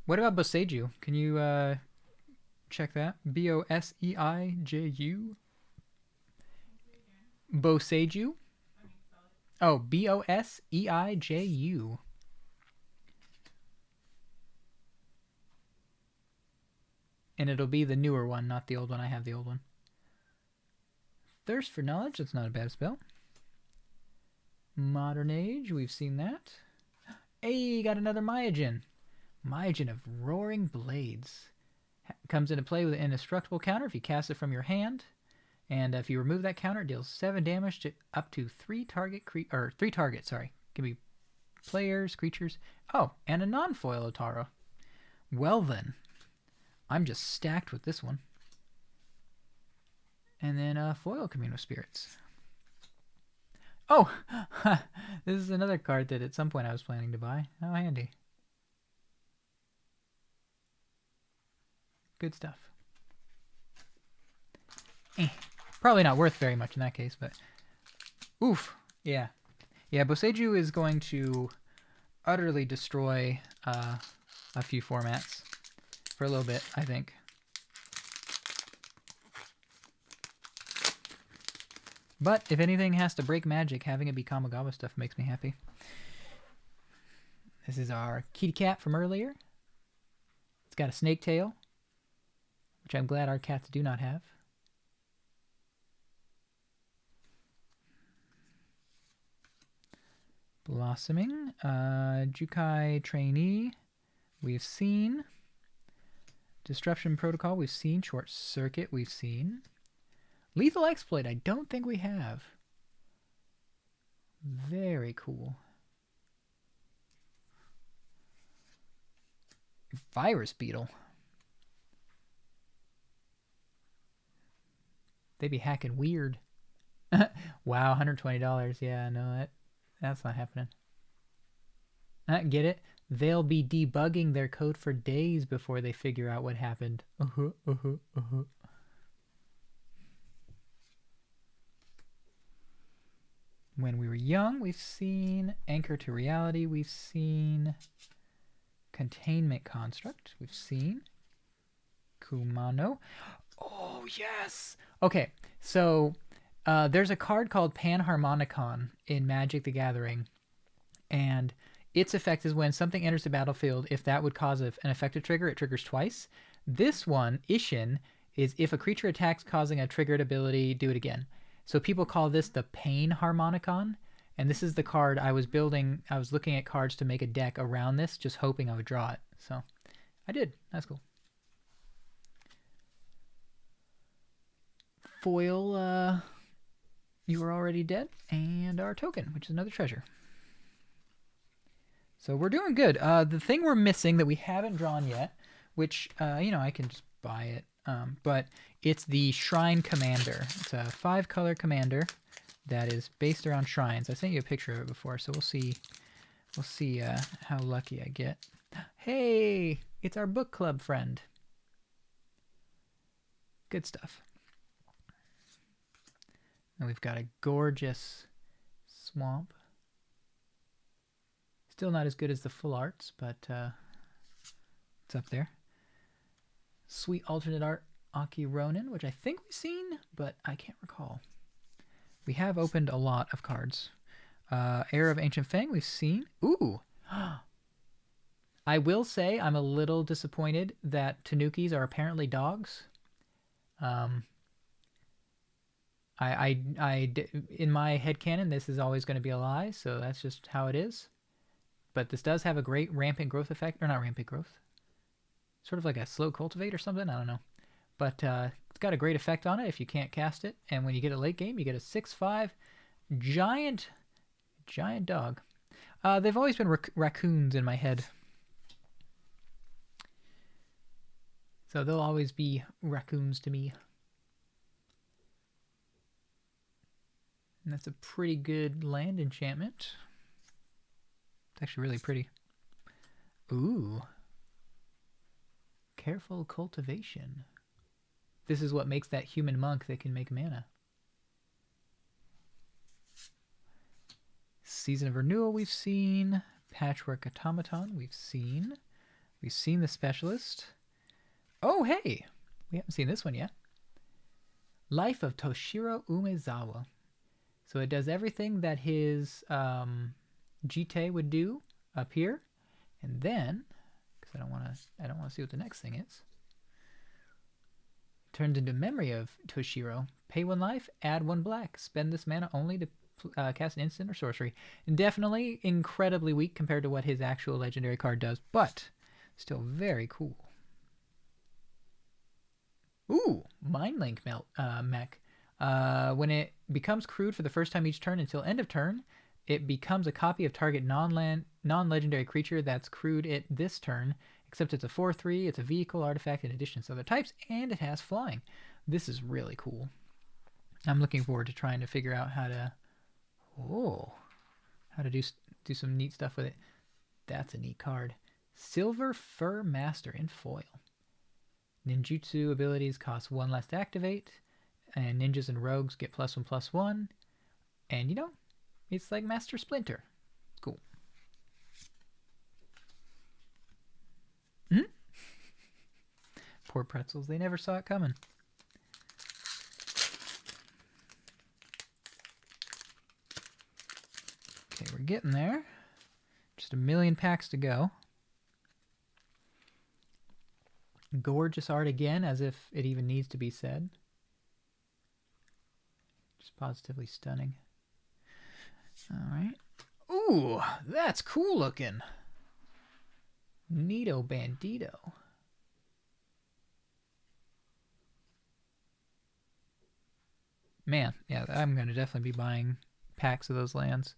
What about Boseiju? Can you check that? Boseiju? Boseiju? Oh, Boseiju. And it'll be the newer one, not the old one. I have the old one. Thirst for Knowledge. That's not a bad spell. Modern Age. We've seen that. Hey, got another Myogen. Myogen of Roaring Blades. Comes into play with an indestructible counter if you cast it from your hand. And if you remove that counter, it deals 7 damage to up to 3 targets, sorry. Can be players, creatures. Oh, and a non-foil Otaro. Well then, I'm just stacked with this one. And then foil Communal Spirits. Oh, this is another card that at some point I was planning to buy. How handy. Good stuff. Probably not worth very much in that case, but oof. Yeah. Yeah, Boseiju is going to utterly destroy a few formats for a little bit, I think. But if anything has to break Magic, having it be Kamigawa stuff makes me happy. This is our kitty cat from earlier. It's got a snake tail, which I'm glad our cats do not have. Blossoming. Jukai Trainee, we've seen. Disruption Protocol, we've seen. Short Circuit, we've seen. Lethal Exploit, I don't think we have. Very cool. Virus Beetle. They be hacking weird. Wow, $120. Yeah, no, that's not happening. Get it? They'll be debugging their code for days before they figure out what happened. When We Were Young, we've seen. Anchor to Reality, we've seen. Containment Construct, we've seen. Kumano. Oh, yes! Okay, so there's a card called Panharmonicon in Magic the Gathering, and its effect is when something enters the battlefield, if that would cause an effective trigger, it triggers twice. This one, Ishin, is if a creature attacks causing a triggered ability, do it again. So people call this the Pain Harmonicon, and this is the card I was building. I was looking at cards to make a deck around this, just hoping I would draw it. So I did. That's cool. Foil, You Are Already Dead, and our token, which is another treasure. So we're doing good. The thing we're missing that we haven't drawn yet, which, I can just buy it, but it's the Shrine Commander. It's a 5-color commander that is based around shrines. I sent you a picture of it before, so we'll see how lucky I get. Hey, it's our book club friend. Good stuff. And we've got a gorgeous swamp. Still not as good as the full arts, but it's up there. Sweet alternate art, Aki Ronin, which I think we've seen, but I can't recall. We have opened a lot of cards. Heir of Ancient Fang, we've seen. Ooh! I will say I'm a little disappointed that Tanukis are apparently dogs. In my headcanon, this is always going to be a lie, so that's just how it is. But this does have a great rampant growth effect, or not rampant growth. Sort of like a slow cultivate or something, I don't know. But it's got a great effect on it if you can't cast it. And when you get a late game, you get a 6/5 giant dog. They've always been raccoons in my head. So they'll always be raccoons to me. And that's a pretty good land enchantment. It's actually really pretty. Ooh. Careful Cultivation. This is what makes that human monk that can make mana. Season of Renewal we've seen. Patchwork Automaton we've seen. We've seen the Specialist. Oh, hey! We haven't seen this one yet. Life of Toshiro Umezawa. So it does everything that his Jite would do up here. And then, because I don't want to see what the next thing is. Turns into Memory of Toshiro. Pay 1 life, add 1 black. Spend this mana only to cast an instant or sorcery. And definitely incredibly weak compared to what his actual legendary card does, but still very cool. Ooh, Mind Link mech. When it becomes crewed for the first time each turn until end of turn, it becomes a copy of target non-legendary creature that's crewed it this turn, except it's a 4/3, it's a vehicle, artifact, in addition to other types, and it has flying. This is really cool. I'm looking forward to trying to figure out how to do some neat stuff with it. That's a neat card. Silver Fur Master in foil. Ninjutsu abilities cost 1 less to activate, and ninjas and rogues get +1/+1. And you know, it's like Master Splinter. Cool. Hmm? Poor pretzels, they never saw it coming. Okay, we're getting there. Just a million packs to go. Gorgeous art again, as if it even needs to be said. Just positively stunning. Alright. Ooh, that's cool looking. Neato Bandito. Man, yeah, I'm going to definitely be buying packs of those lands.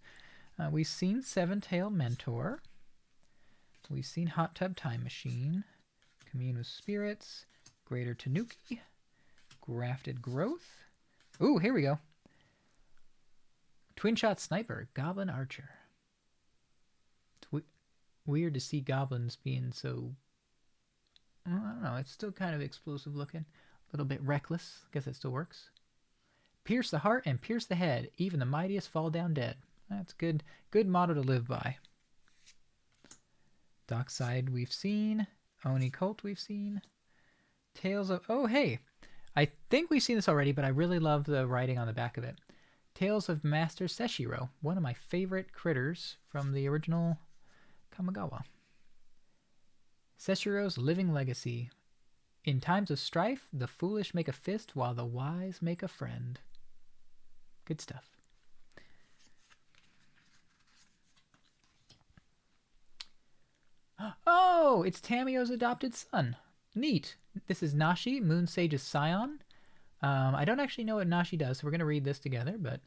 We've seen Seven-Tail Mentor. We've seen Hot Tub Time Machine. Commune with Spirits. Greater Tanuki. Grafted Growth. Ooh, here we go. Twin Shot Sniper. Goblin Archer. It's weird to see goblins being so... I don't know. It's still kind of explosive looking. A little bit reckless. I guess that still works. Pierce the heart and pierce the head. Even the mightiest fall down dead. That's good. Good motto to live by. Dockside we've seen. Oni Cult we've seen. Tales of... Oh, hey. I think we've seen this already, but I really love the writing on the back of it. Tales of Master Seshiro. One of my favorite critters from the original Kamigawa. Seshiro's living legacy. In times of strife, the foolish make a fist while the wise make a friend. Good stuff. Oh, it's Tamio's adopted son. Neat. This is Nashi, Moon Sage's scion. I don't actually know what Nashi does, so we're going to read this together, but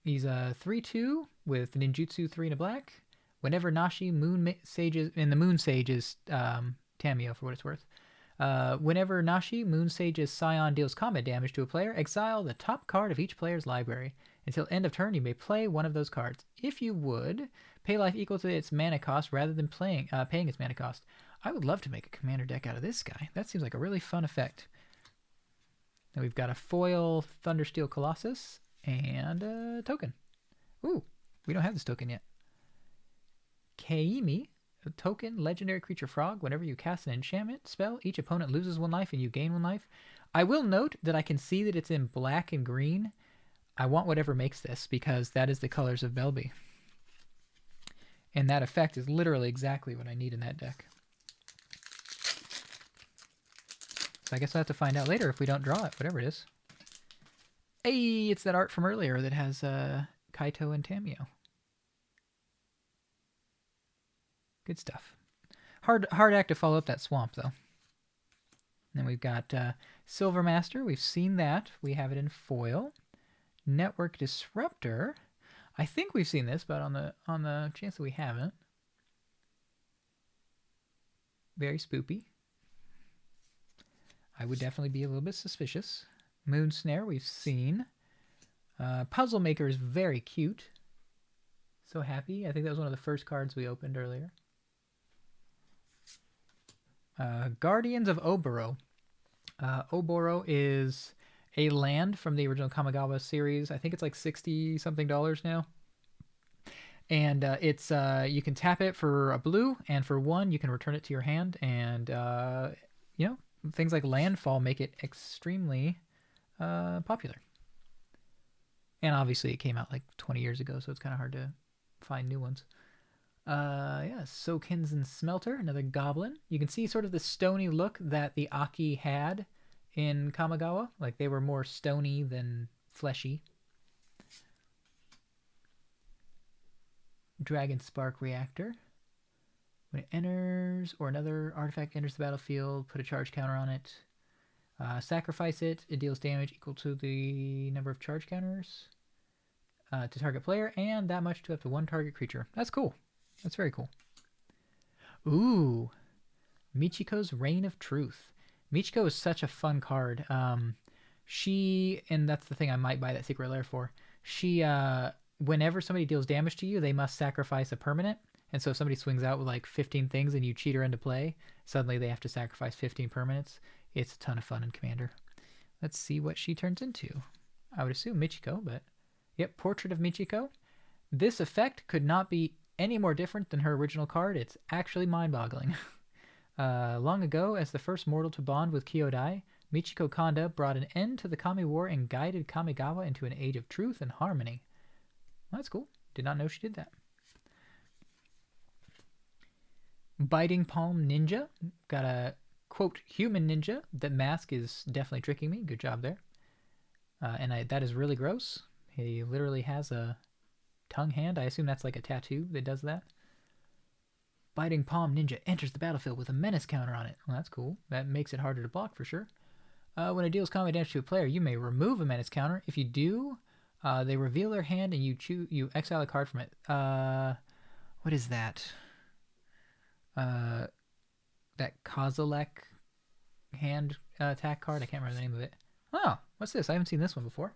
he's a 3/2 with ninjutsu 3 and a black. Whenever Nashi, Moon Sages, and the Moon Sage is Tamio for what it's worth. Whenever Nashi, Moon Sage's scion deals combat damage to a player, exile the top card of each player's library. Until end of turn, you may play one of those cards. If you would, pay life equal to its mana cost rather than paying its mana cost. I would love to make a commander deck out of this guy. That seems like a really fun effect. Then we've got a foil Thundersteel Colossus and a token. Ooh, we don't have this token yet. Kaimi, a token legendary creature frog. Whenever you cast an enchantment spell, each opponent loses 1 life and you gain 1 life. I will note that I can see that it's in black and green. I want whatever makes this because that is the colors of Belby. And that effect is literally exactly what I need in that deck. So I guess I'll have to find out later if we don't draw it, whatever it is. Hey, it's that art from earlier that has Kaito and Tamio. Good stuff. Hard act to follow up that swamp, though. And then we've got Silver Master. We've seen that. We have it in foil. Network Disruptor. I think we've seen this, but on the chance that we haven't. Very spoopy. I would definitely be a little bit suspicious. Moon Snare we've seen. Puzzle Maker is very cute. So happy. I think that was one of the first cards we opened earlier. Guardians of Oboro. Oboro is a land from the original Kamigawa series. I think it's like $60-something now. And it's you can tap it for a blue, and for 1 you can return it to your hand. And you know, things like landfall make it extremely popular. And obviously it came out like 20 years ago, so it's kind of hard to find new ones. Yeah, Sokin's Smelter, another goblin. You can see sort of the stony look that the Aki had in Kamigawa. Like they were more stony than fleshy. Dragon Spark Reactor. When it enters or another artifact enters the battlefield, put a charge counter on it. Sacrifice it. It deals damage equal to the number of charge counters to target player, and that much to up to one target creature. That's cool. That's very cool. Ooh, Michiko's Reign of Truth. Michiko is such a fun card. She, and that's the thing I might buy that Secret Lair for. She, whenever somebody deals damage to you, they must sacrifice a permanent. And so if somebody swings out with like 15 things and you cheat her into play, suddenly they have to sacrifice 15 permanents. It's a ton of fun in Commander. Let's see what she turns into. I would assume Michiko, but yep, Portrait of Michiko. This effect could not be any more different than her original card. It's actually mind-boggling. Long ago, as the first mortal to bond with Kyodai, Michiko Kanda brought an end to the Kami War and guided Kamigawa into an age of truth and harmony. Well, that's cool. Did not know she did that. Biting Palm Ninja. Got a, quote, human ninja. That mask is definitely tricking me. Good job there. And that is really gross. He literally has a tongue hand. I assume that's like a tattoo that does that. Biting Palm Ninja enters the battlefield with a menace counter on it. Well, that's cool. That makes it harder to block for sure. When it deals combat damage to a player, you may remove a menace counter. If you do, they reveal their hand and you exile a card from it. What is that? That Kozilek hand attack card. I can't remember the name of it. Oh, what's this? I haven't seen this one before.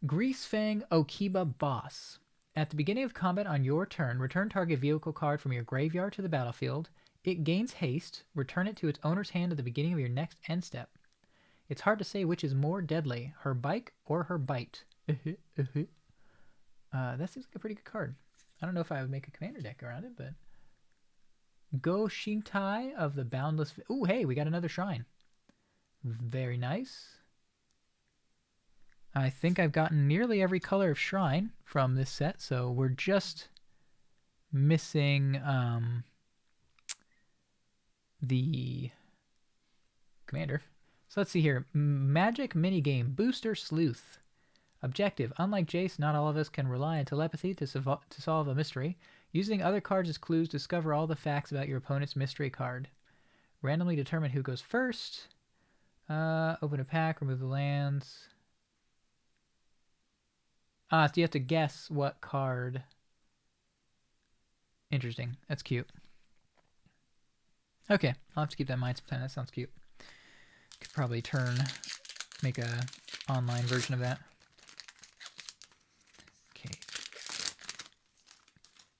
Grease Fang Okiba Boss. At the beginning of combat on your turn, return target vehicle card from your graveyard to the battlefield. It gains haste. Return it to its owner's hand at the beginning of your next end step. It's hard to say which is more deadly, her bike or her bite. That seems like a pretty good card. I don't know if I would make a commander deck around it, but... Go Shintai of the Boundless... Ooh, hey, we got another shrine. Very nice. I think I've gotten nearly every color of shrine from this set, so we're just missing the commander. So let's see here. Magic minigame, Booster Sleuth. Objective. Unlike Jace, not all of us can rely on telepathy to solve a mystery. Using other cards as clues, discover all the facts about your opponent's mystery card. Randomly determine who goes first. Open a pack, remove the lands. So you have to guess what card. Interesting. That's cute. Okay, I'll have to keep that in mind sometime. That sounds cute. Could probably make a online version of that. Okay.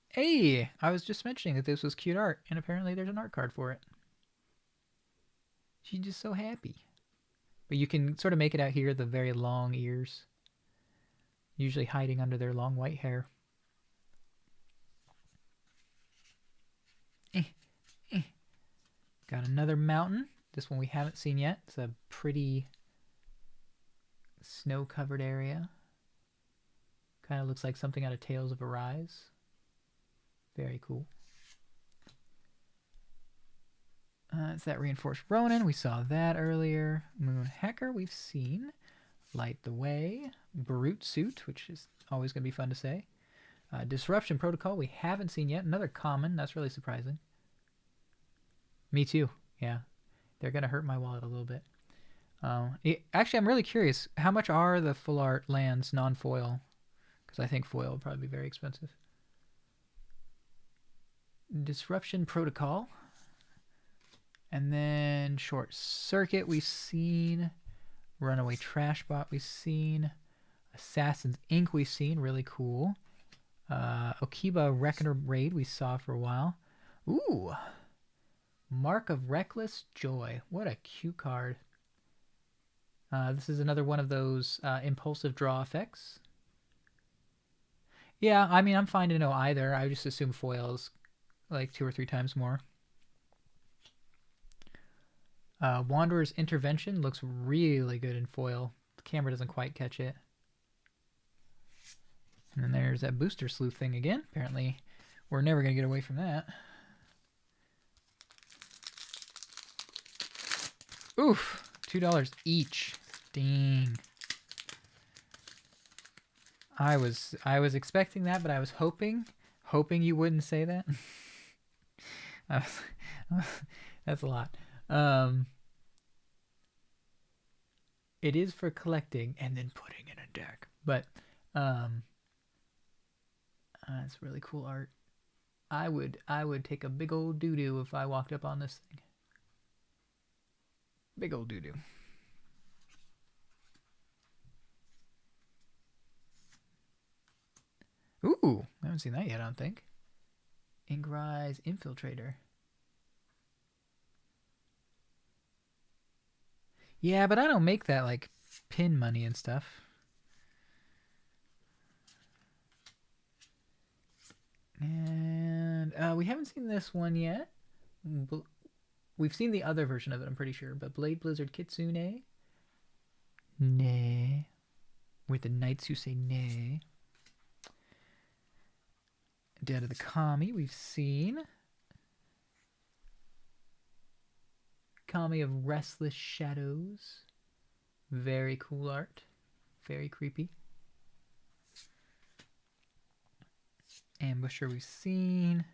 Hey, I was just mentioning that this was cute art, and apparently there's an art card for it. She's just so happy. But you can sort of make it out here, the very long ears. Usually hiding under their long white hair. Got another mountain. This one we haven't seen yet. It's a pretty snow-covered area. Kind of looks like something out of Tales of Arise. Very cool. It's that Reinforced Ronin. We saw that earlier. Moon Hacker we've seen. Light the Way. Brute Suit, which is always going to be fun to say. Disruption Protocol we haven't seen yet. Another common. That's really surprising. Me too. Yeah. They're going to hurt my wallet a little bit. Actually, I'm really curious. How much are the full art lands non-foil? Because I think foil would probably be very expensive. Disruption Protocol. And then Short Circuit we've seen. Runaway Trashbot we've seen. Assassin's Ink we've seen. Really cool. Okiba Reckoner Raid we saw for a while. Ooh. Mark of Reckless Joy. What a cute card. This is another one of those impulsive draw effects. Yeah, I mean, I'm fine to know either. I just assume foils like 2 or 3 times more. Wanderer's Intervention looks really good in foil. The camera doesn't quite catch it. And then there's that Booster Sleuth thing again. Apparently, we're never going to get away from that. Oof, $2 each. Dang. I was expecting that, but I was hoping you wouldn't say that. That's a lot. It is for collecting and then putting in a deck. But it's really cool art. I would take a big old doo-doo if I walked up on this thing. Big old doo-doo. Ooh, I haven't seen that yet, I don't think. Ingrise Infiltrator. Yeah, but I don't make that like pin money and stuff. And we haven't seen this one yet. We've seen the other version of it, I'm pretty sure. But Blade Blizzard Kitsune. Nay. With the knights who say nay. Dead of the Kami, we've seen. Kami of Restless Shadows. Very cool art. Very creepy. Ambusher we've seen.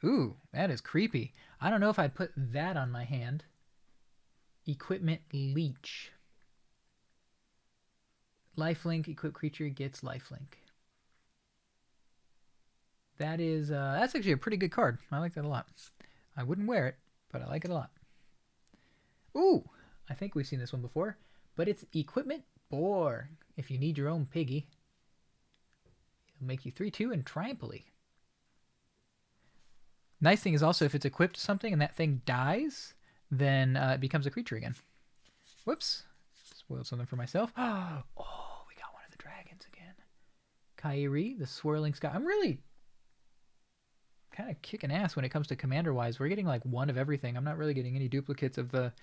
Ooh, that is creepy. I don't know if I'd put that on my hand. Equipment Leech. Lifelink, equipped creature gets lifelink. That is, that's actually a pretty good card. I like that a lot. I wouldn't wear it, but I like it a lot. Ooh, I think we've seen this one before, but it's Equipment Boar. If you need your own piggy, it'll make you 3/2 and triumphantly. Nice thing is also if it's equipped to something and that thing dies, then it becomes a creature again. Whoops. Spoiled something for myself. Oh, we got one of the dragons again. Kairi, the Swirling Sky. I'm really kind of kicking ass when it comes to commander-wise. We're getting like one of everything. I'm not really getting any duplicates of the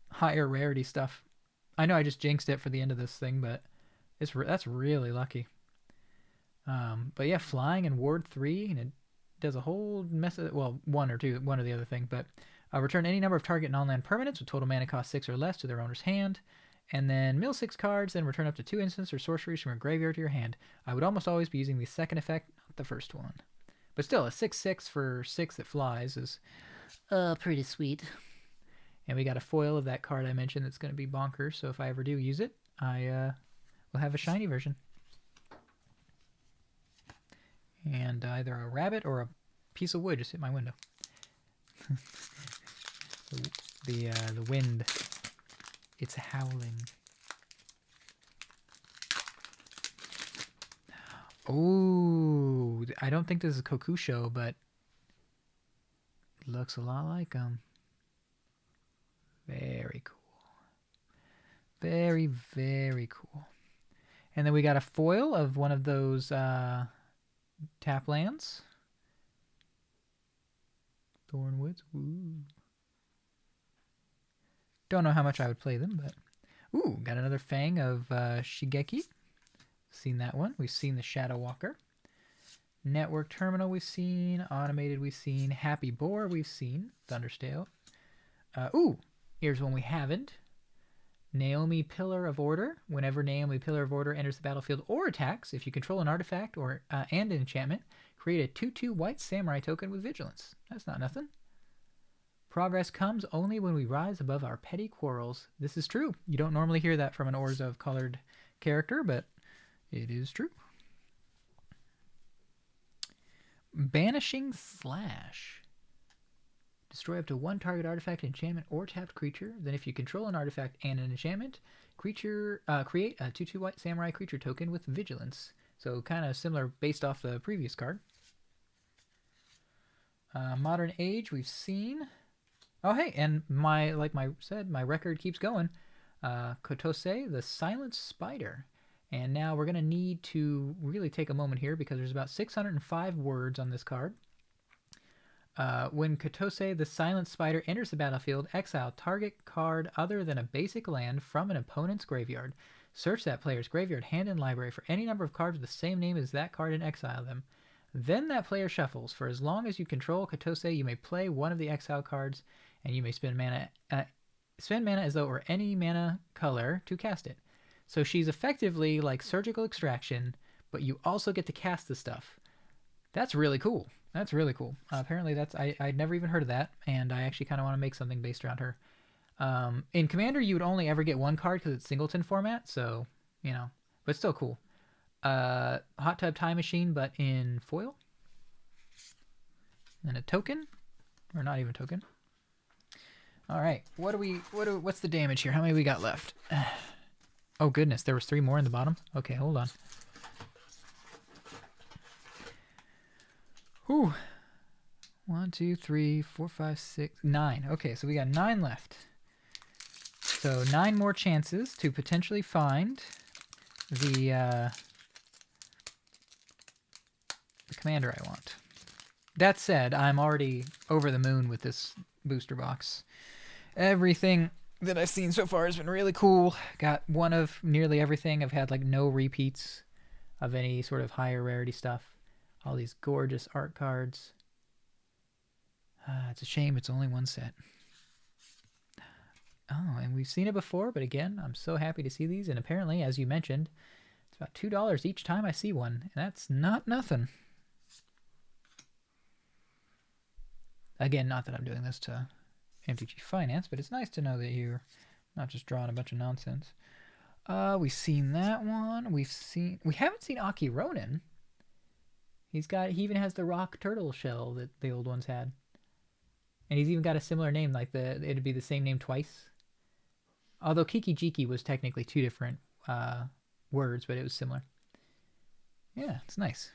higher rarity stuff. I know I just jinxed it for the end of this thing, but that's really lucky. But yeah, flying and ward 3, and it does a whole mess of, well, one or the other thing, but return any number of target non-land permanents with total mana cost 6 or less to their owner's hand, and then mill 6 cards, then return up to 2 instants or sorceries from your graveyard to your hand. I would almost always be using the second effect, not the first one. But still, a 6/6 for 6 that flies is pretty sweet. And we got a foil of that card I mentioned that's going to be bonkers, so if I ever do use it, I will have a shiny version. And either a rabbit or a piece of wood just hit my window. the wind, it's howling. Oh, I don't think this is Kokusho, but it looks a lot like them. Very cool. Very, very cool. And then we got a foil of one of those tap lands. Thornwoods. Ooh. Don't know how much I would play them, but... Ooh, got another Fang of Shigeki. Seen that one. We've seen the Shadow Walker. Network Terminal we've seen. Automated we've seen. Happy Boar we've seen. Thundersteel. Ooh, here's one we haven't. Naomi Pillar of Order. Whenever Naomi Pillar of Order enters the battlefield or attacks, if you control an artifact or and an enchantment, create a 2/2 white samurai token with vigilance. That's not nothing. Progress comes only when we rise above our petty quarrels. This is true. You don't normally hear that from an Orza colored character, but it is true. Banishing Slash. Destroy up to 1 target artifact, enchantment, or tapped creature. Then if you control an artifact and an enchantment, create a 2/2 white samurai creature token with vigilance. So kind of similar based off the previous card. Modern Age we've seen. Oh hey, and my record keeps going. Kotose, the Silent Spider. And now we're going to need to really take a moment here because there's about 605 words on this card. When Kotose, the Silent Spider, enters the battlefield, exile target card other than a basic land from an opponent's graveyard. Search that player's graveyard, hand, and library for any number of cards with the same name as that card and exile them. Then that player shuffles. For as long as you control Kotose, you may play one of the exile cards, and you may spend mana as though it were any mana color to cast it. So she's effectively like Surgical Extraction, but you also get to cast the stuff. That's really cool. That's really cool. Apparently I'd never even heard of that, and I actually kind of want to make something based around her. In Commander, you would only ever get one card because it's singleton format, so, you know, but still cool. Hot Tub Time Machine, but in foil. And a token, or not even a token. All right, what's the damage here? How many we got left? Oh goodness, there was 3 more in the bottom. Okay, hold on. Whew. 1, 2, 3, 4, 5, 6, 9. Okay, so we got 9 left. So 9 more chances to potentially find the commander I want. That said, I'm already over the moon with this booster box. Everything that I've seen so far has been really cool. Got one of nearly everything. I've had like no repeats of any sort of higher rarity stuff. All these gorgeous art cards. It's a shame it's only one set. Oh, and we've seen it before, but again, I'm so happy to see these. And apparently, as you mentioned, it's about $2 each time I see one. And that's not nothing. Again, not that I'm doing this to MTG Finance, but it's nice to know that you're not just drawing a bunch of nonsense. We've seen that one. We haven't seen Aki Ronin. He even has the rock turtle shell that the old ones had. And he's even got a similar name, like it'd be the same name twice. Although Kikijiki was technically 2 different words, but it was similar. Yeah, it's nice.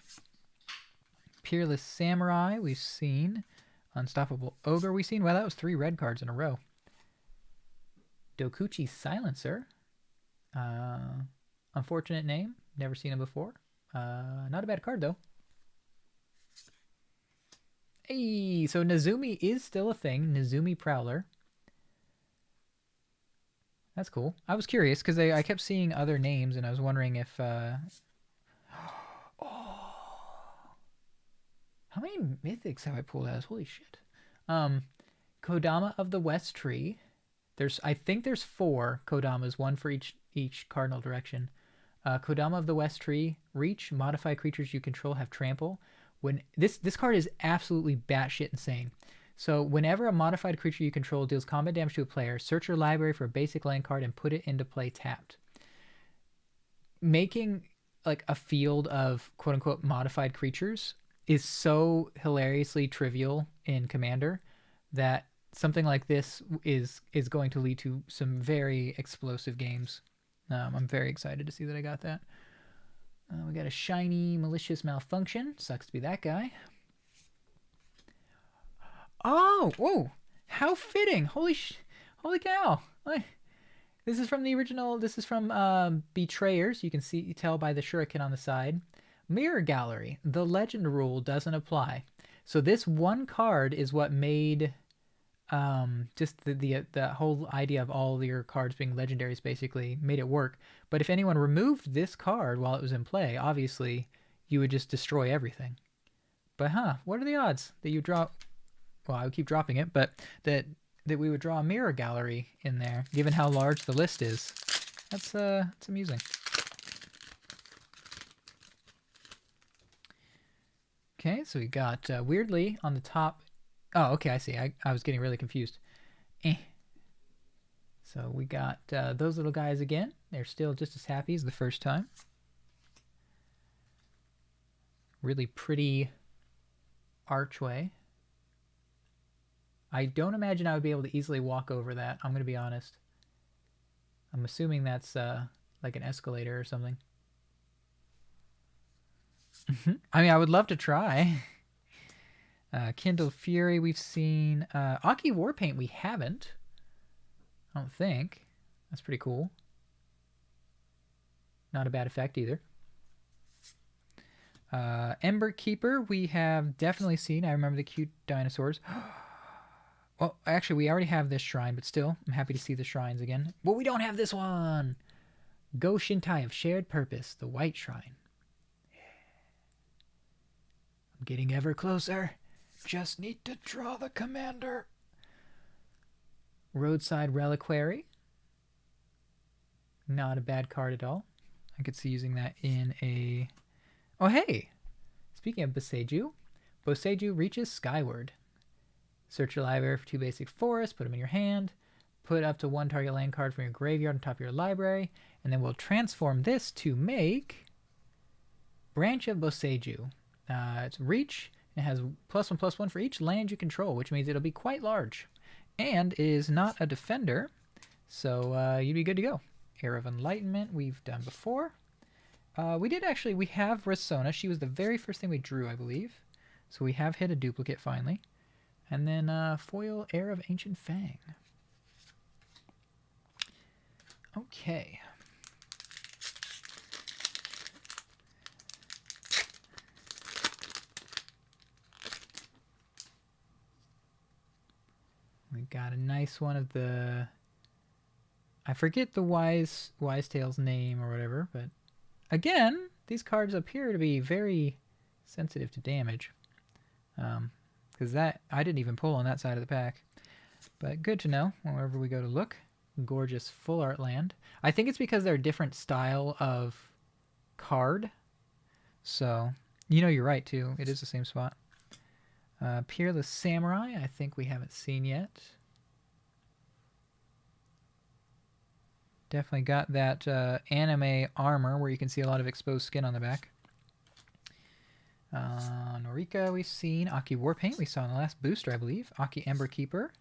Peerless Samurai, we've seen. Unstoppable Ogre, we've seen. Well, that was 3 red cards in a row. Dokuchi Silencer. Unfortunate name. Never seen him before. Not a bad card, though. Hey, so Nezumi is still a thing. Nezumi Prowler. That's cool. I was curious because I kept seeing other names, and I was wondering if... Oh. How many mythics have I pulled out? Holy shit. Kodama of the West Tree. I think there's 4 Kodamas, 1 for each cardinal direction. Kodama of the West Tree. Reach. Modify creatures you control have trample. When this card is absolutely batshit insane. So whenever a modified creature you control deals combat damage to a player, search your library for a basic land card and put it into play tapped. Making like a field of quote unquote modified creatures is so hilariously trivial in Commander that something like this is going to lead to some very explosive games. I'm very excited to see that I got that. We got a shiny Malicious Malfunction. Sucks to be that guy. Oh, whoa! How fitting! Holy cow! This is from the original. This is from Betrayers. You can tell by the shuriken on the side. Mirror Gallery. The legend rule doesn't apply. So this one card is what made just the whole idea of all your cards being legendaries basically made it work. But if anyone removed this card while it was in play, obviously you would just destroy everything. But what are the odds that you draw? Well, I would keep dropping it, but that we would draw a Mirror Gallery in there, given how large the list is. That's it's amusing. Okay, so we got weirdly on the top. Oh, okay, I see. I was getting really confused. So we got those little guys again. They're still just as happy as the first time. Really pretty archway. I don't imagine I would be able to easily walk over that. I'm going to be honest. I'm assuming that's like an escalator or something. I mean, I would love to try. Kindle Fury we've seen. Aki Warpaint we haven't. I don't think. That's pretty cool. Not a bad effect either. Ember Keeper we have definitely seen. I remember the cute dinosaurs. Well, actually, we already have this shrine, but still, I'm happy to see the shrines again. Well, we don't have this one! Go Shintai of Shared Purpose, the White Shrine. I'm getting ever closer. Just need to draw the commander. Roadside Reliquary. Not a bad card at all. I could see using that in a... Oh, hey! Speaking of Boseiju, Boseiju reaches skyward. Search your library for 2 basic forests, put them in your hand, put up to 1 target land card from your graveyard on top of your library, and then we'll transform this to make Branch of Boseiju. It's reach. It has +1/+1 for each land you control, which means it'll be quite large. And it is not a defender, so you'd be good to go. Heir of Enlightenment we've done before. We have Rasona. She was the very first thing we drew, I believe. So we have hit a duplicate finally. And then foil Heir of Ancient Fang. Okay. We got a nice one of the... I forget the Wise Tale's name or whatever, but again, these cards appear to be very sensitive to damage. Because I didn't even pull on that side of the pack. But good to know wherever we go to look. Gorgeous full art land. I think it's because they're a different style of card. So, you know you're right too. It is the same spot. Peerless Samurai, I think we haven't seen yet. Definitely got that anime armor where you can see a lot of exposed skin on the back. Norika we've seen. Aki Warpaint we saw in the last booster, I believe. Aki Ember Keeper.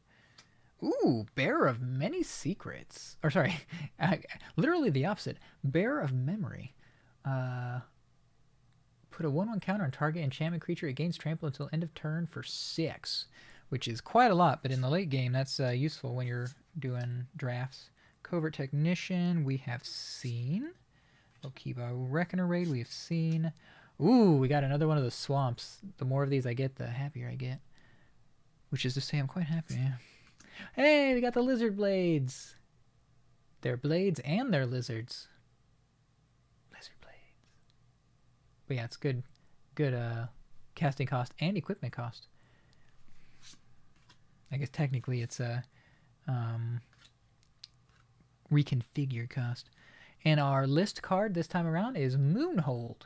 Ooh, Bearer of Many Secrets. Or sorry, literally the opposite. Bearer of Memory. Put a 1/1 counter on target enchantment creature. It gains trample until end of turn for 6, which is quite a lot, but in the late game that's useful when you're doing drafts. Covert Technician we have seen. Okiba Reckoner Raid we have seen. Ooh, we got another one of the swamps. The more of these I get, the happier I get. Which is to say I'm quite happy, yeah. Hey, we got the Lizard Blades. They're blades and they're lizards. But yeah, it's good casting cost and equipment cost. I guess technically it's a reconfigured cost. And our list card this time around is Moonhold.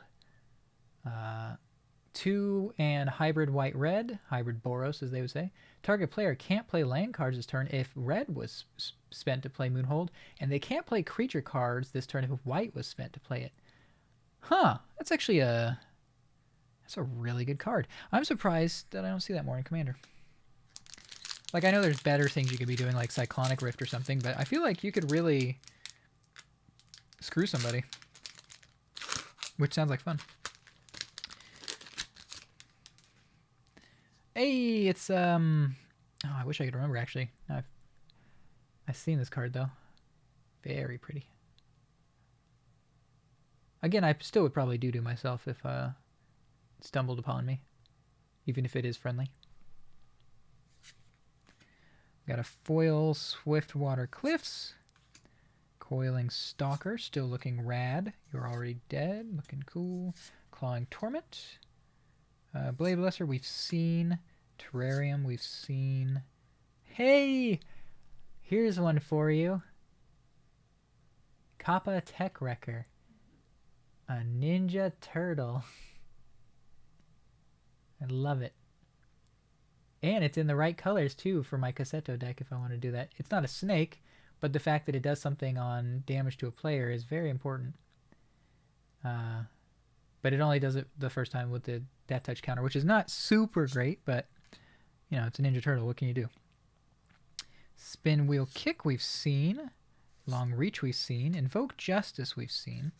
2 and hybrid white-red, hybrid Boros as they would say. Target player can't play land cards this turn if red was spent to play Moonhold, and they can't play creature cards this turn if white was spent to play it. Huh, that's actually a really good card. I'm surprised that I don't see that more in Commander. Like, I know there's better things you could be doing, like Cyclonic Rift or something, but I feel like you could really screw somebody. Which sounds like fun. Hey, it's, oh, I wish I could remember, actually. I've seen this card, though. Very pretty. Again, I still would probably do myself if it stumbled upon me, even if it is friendly. Got a foil Swiftwater Cliffs. Coiling Stalker, still looking rad. You're already dead, looking cool. Clawing Torment. Blade Blesser we've seen. Terrarium we've seen. Hey! Here's one for you. Kappa Tech Wrecker. A Ninja Turtle. I love it. And it's in the right colors, too, for my Cassetto deck if I want to do that. It's not a snake, but the fact that it does something on damage to a player is very important. But it only does it the first time with the Death Touch counter, which is not super great, but, you know, it's a Ninja Turtle. What can you do? Spin Wheel Kick we've seen. Long Reach we've seen. Invoke Justice we've seen.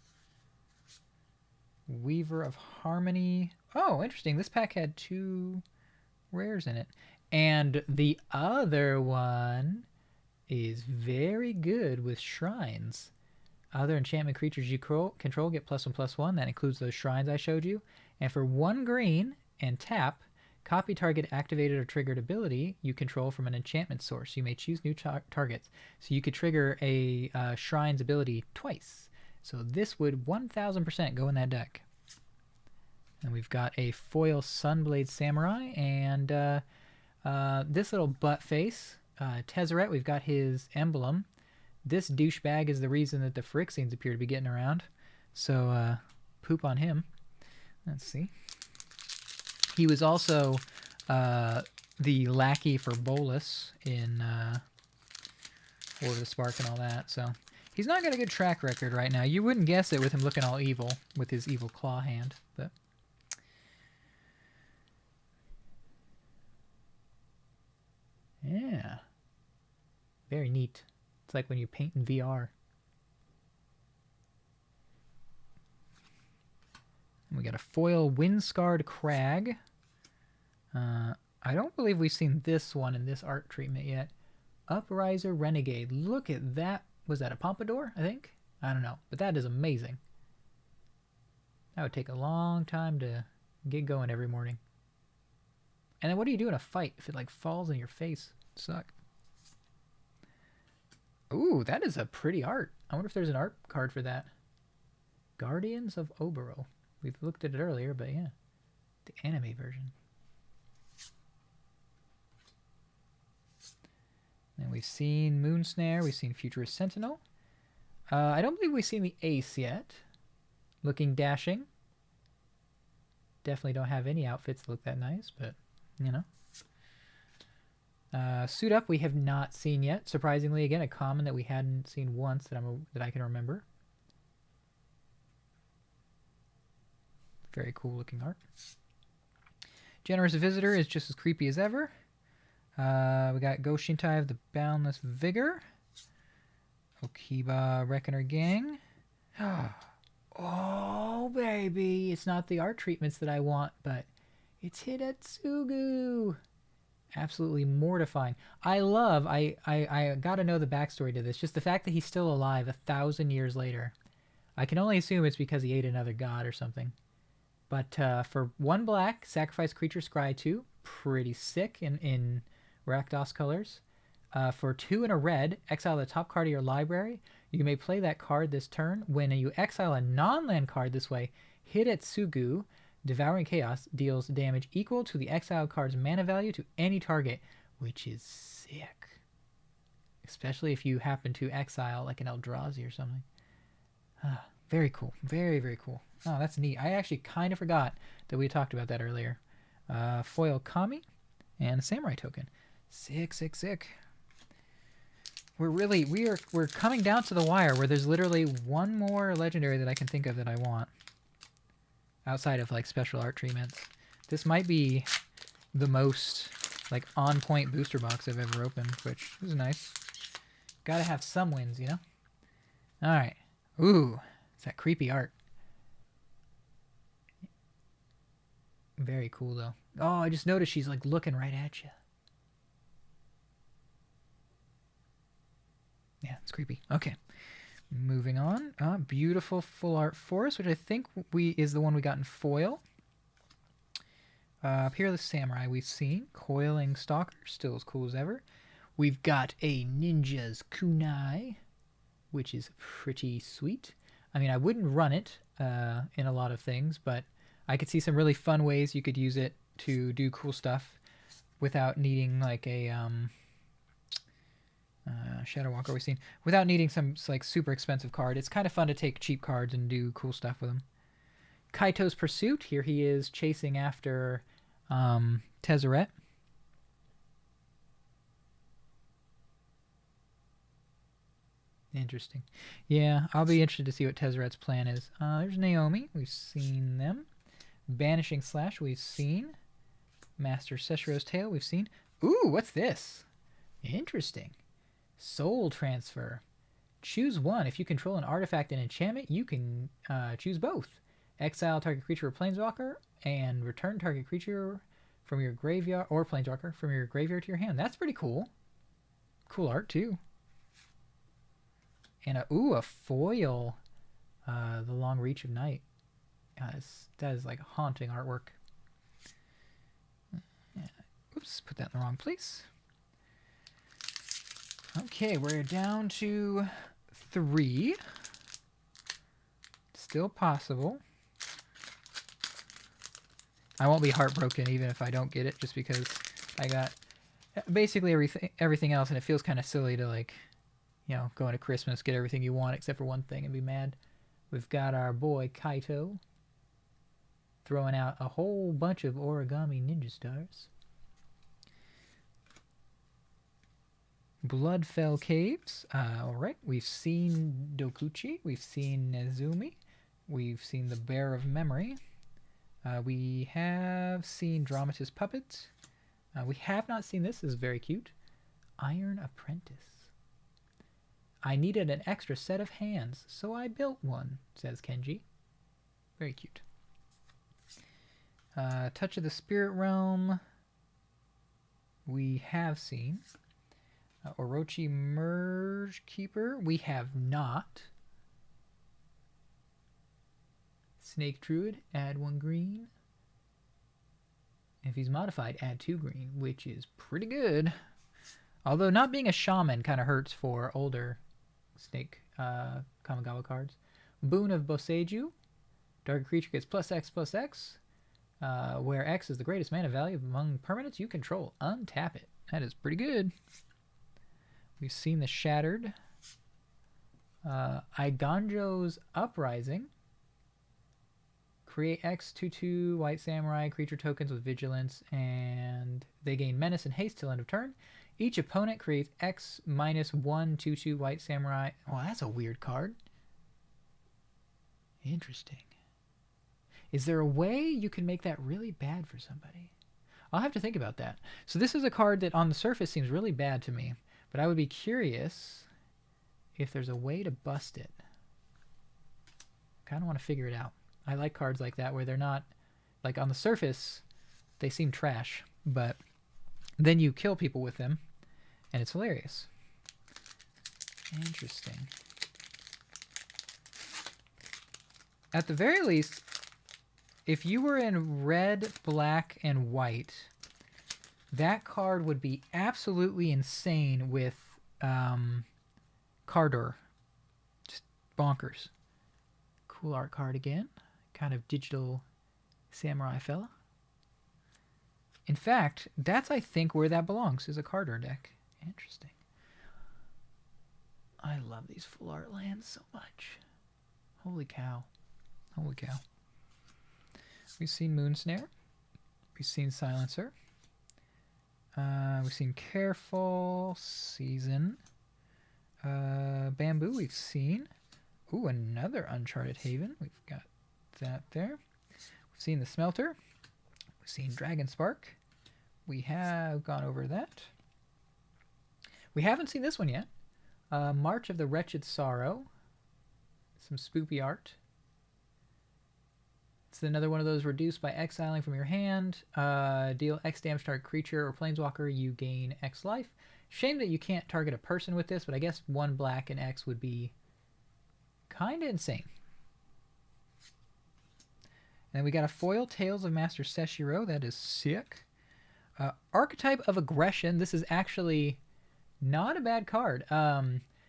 Weaver of Harmony. Oh, interesting. This pack had 2 rares in it. And the other one is very good with shrines. Other enchantment creatures you control get +1/+1. That includes those shrines I showed you. And for 1 green and tap, copy target activated or triggered ability you control from an enchantment source. You may choose new targets. So you could trigger a shrine's ability twice. So this would 1000% go in that deck. And we've got a foil Sunblade Samurai and this little butt face, Tezzeret. We've got his emblem. This douchebag is the reason that the Phyrexians appear to be getting around. So poop on him. Let's see. He was also the lackey for Bolus in Order the Spark and all that. So he's not got a good track record right now. You wouldn't guess it with him looking all evil with his evil claw hand, but yeah, very neat. It's like when you paint in VR. And we got a foil Windscarred Crag. I don't believe we've seen this one in this art treatment yet. Upriser Renegade. Look at that. Was that a Pompadour, I think? I don't know. But that is amazing. That would take a long time to get going every morning. And then what do you do in a fight if it like falls in your face? It'd suck. Ooh, that is a pretty art. I wonder if there's an art card for that. Guardians of Obero. We've looked at it earlier, but yeah. The anime version. And we've seen Moonsnare, we've seen Futurist Sentinel. I don't believe we've seen the Ace yet. Looking dashing. Definitely don't have any outfits that look that nice, but, you know. Suit Up we have not seen yet. Surprisingly, again, a common that we hadn't seen once that I can remember. Very cool looking art. Generous Visitor is just as creepy as ever. We got Go Shintai of the Boundless Vigor. Okiba Reckoner Gang. Oh, baby. It's not the art treatments that I want, but it's Hidetsugu. Absolutely mortifying. I gotta know the backstory to this. Just the fact that he's still alive 1,000 years later. I can only assume it's because he ate another god or something. But for 1 black, sacrifice creature scry 2. Pretty sick in Rakdos colors. For 2 and a red, exile the top card of your library. You may play that card this turn. When you exile a non-land card this way, Hidetsugu, Devouring Chaos, deals damage equal to the exiled card's mana value to any target, which is sick. Especially if you happen to exile like an Eldrazi or something. Very cool. Very, very cool. Oh, that's neat. I actually kind of forgot that we talked about that earlier. Foil Kami and a Samurai token. Sick, sick, sick. We're coming down to the wire where there's literally one more legendary that I can think of that I want. Outside of like special art treatments. This might be the most like on point booster box I've ever opened, which is nice. Gotta have some wins, you know? Alright. Ooh, it's that creepy art. Very cool though. Oh, I just noticed she's like looking right at you. Yeah, it's creepy. Okay. Moving on. Beautiful full art forest, which I think is the one we got in foil. Peerless Samurai we've seen. Coiling Stalker, still as cool as ever. We've got a Ninja's Kunai, which is pretty sweet. I mean, I wouldn't run it in a lot of things, but I could see some really fun ways you could use it to do cool stuff without needing like a Shadow Walker we've seen, without needing some like super expensive card. It's kind of fun to take cheap cards and do cool stuff with them. Kaito's Pursuit. Here he is chasing after Tezzeret. Interesting. Yeah, I'll be interested to see what Tezzeret's plan is. There's Naomi. We've seen them. Banishing Slash we've seen. Master Seshiro's Tail we've seen. Ooh, what's this? Interesting. Soul Transfer. Choose one. If you control an artifact and enchantment, you can choose both. Exile target creature or planeswalker, and return target creature from your graveyard, or planeswalker, from your graveyard to your hand. That's pretty cool. Cool art, too. And a foil. The Long Reach of Night. That is like haunting artwork. Oops, put that in the wrong place. Okay, we're down to 3. Still possible. I won't be heartbroken even if I don't get it, just because I got basically everything else, and it feels kind of silly to, like, you know, go into Christmas, get everything you want except for one thing and be mad. We've got our boy Kaito throwing out a whole bunch of origami ninja stars. Bloodfell Caves. Alright, we've seen Dokuchi, we've seen Nezumi, we've seen the Bear of Memory. We have seen Dramatist Puppet. We have not seen this. This is very cute. Iron Apprentice. I needed an extra set of hands, so I built one, says Kenji. Very cute. Touch of the Spirit Realm. We have seen. Orochi Merge Keeper. We have not. Snake Druid. Add 1 green. If he's modified, add 2 green, which is pretty good. Although not being a shaman kind of hurts for older Snake Kamigawa cards. Boon of Boseiju. Target creature gets +X/+X. Where X is the greatest mana value among permanents you control. Untap it. That is pretty good. We've seen the Shattered. Iganjo's Uprising. Create X Tutu White Samurai creature tokens with Vigilance, and they gain Menace and Haste till end of turn. Each opponent creates X -1 Tutu White Samurai. Oh, that's a weird card. Interesting. Is there a way you can make that really bad for somebody? I'll have to think about that. So this is a card that on the surface seems really bad to me, but I would be curious if there's a way to bust it. Kind of want to figure it out. I like cards like that where they're not, like on the surface, they seem trash, but then you kill people with them, and it's hilarious. Interesting. At the very least, if you were in red, black, and white, that card would be absolutely insane with Cardor. Just bonkers. Cool art card again. Kind of digital samurai fella. In fact, that's I think where that belongs, is a Cardor deck. Interesting. I love these full art lands so much. Holy cow. Holy cow. We've seen Moonsnare. We've seen Silencer. We've seen Careful. Season. Bamboo we've seen. Ooh, another Uncharted Haven. We've got that there. We've seen the Smelter. We've seen Dragon Spark. We have gone over that. We haven't seen this one yet. March of the Wretched Sorrow. Some spoopy art. It's another one of those reduced by exiling from your hand. Deal X damage to target creature or planeswalker. You gain X life. Shame that you can't target a person with this, but I guess 1 black and X would be kind of insane. And then we got a foil Tales of Master Seshiro. That is sick. Archetype of Aggression. This is actually not a bad card.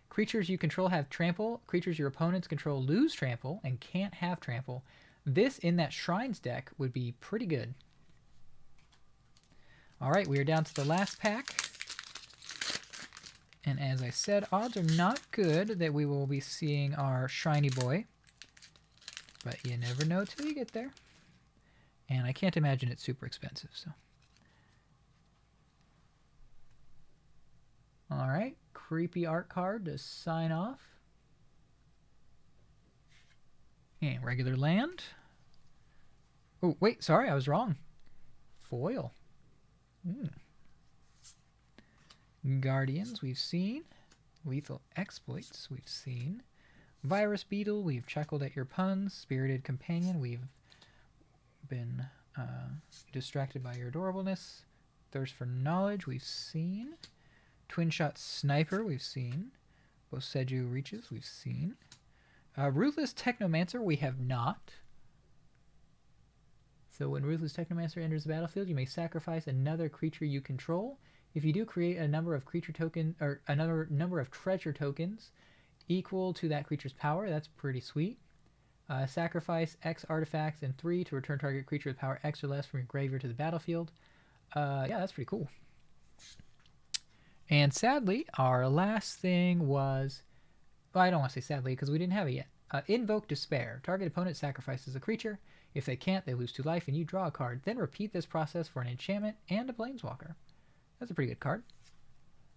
Creatures you control have trample. Creatures your opponents control lose trample and can't have trample. This in that Shrines deck would be pretty good. Alright, we are down to the last pack. And as I said, odds are not good that we will be seeing our shiny boy. But you never know till you get there. And I can't imagine it's super expensive, so. Alright, creepy art card to sign off. And regular land. Oh, wait, sorry, I was wrong. Foil. Guardians, we've seen. Lethal Exploits, we've seen. Virus Beetle, we've chuckled at your puns. Spirited Companion, we've been distracted by your adorableness. Thirst for Knowledge, we've seen. Twin Shot Sniper, we've seen. Boseiju Reaches, we've seen. Ruthless Technomancer, we have not. So when Ruthless Technomancer enters the battlefield, you may sacrifice another creature you control. If you do, create a number of creature token or another number of treasure tokens equal to that creature's power. That's pretty sweet. Sacrifice X artifacts and 3 to return target creature with power X or less from your graveyard to the battlefield. Yeah, that's pretty cool. And sadly, our last thing was, well, I don't want to say sadly because we didn't have it yet. Invoke Despair. Target opponent sacrifices a creature. If they can't, they lose 2 life and you draw a card. Then repeat this process for an enchantment and a planeswalker. That's a pretty good card.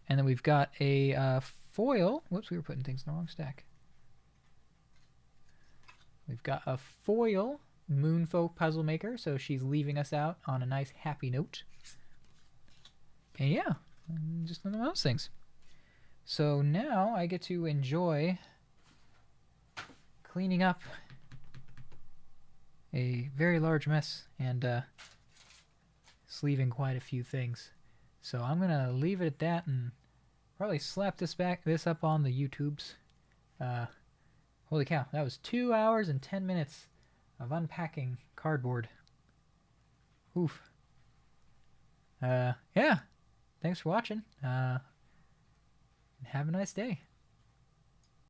And then we've got a foil. Whoops, we were putting things in the wrong stack. We've got a foil Moonfolk puzzle maker, so she's leaving us out on a nice happy note. And yeah, just one of those things. So now I get to enjoy cleaning up a very large mess and sleeving quite a few things. So I'm gonna leave it at that and probably slap this up on the YouTubes. Holy cow, that was 2 hours and 10 minutes of unpacking cardboard. Oof. Yeah. Thanks for watching. Have a nice day.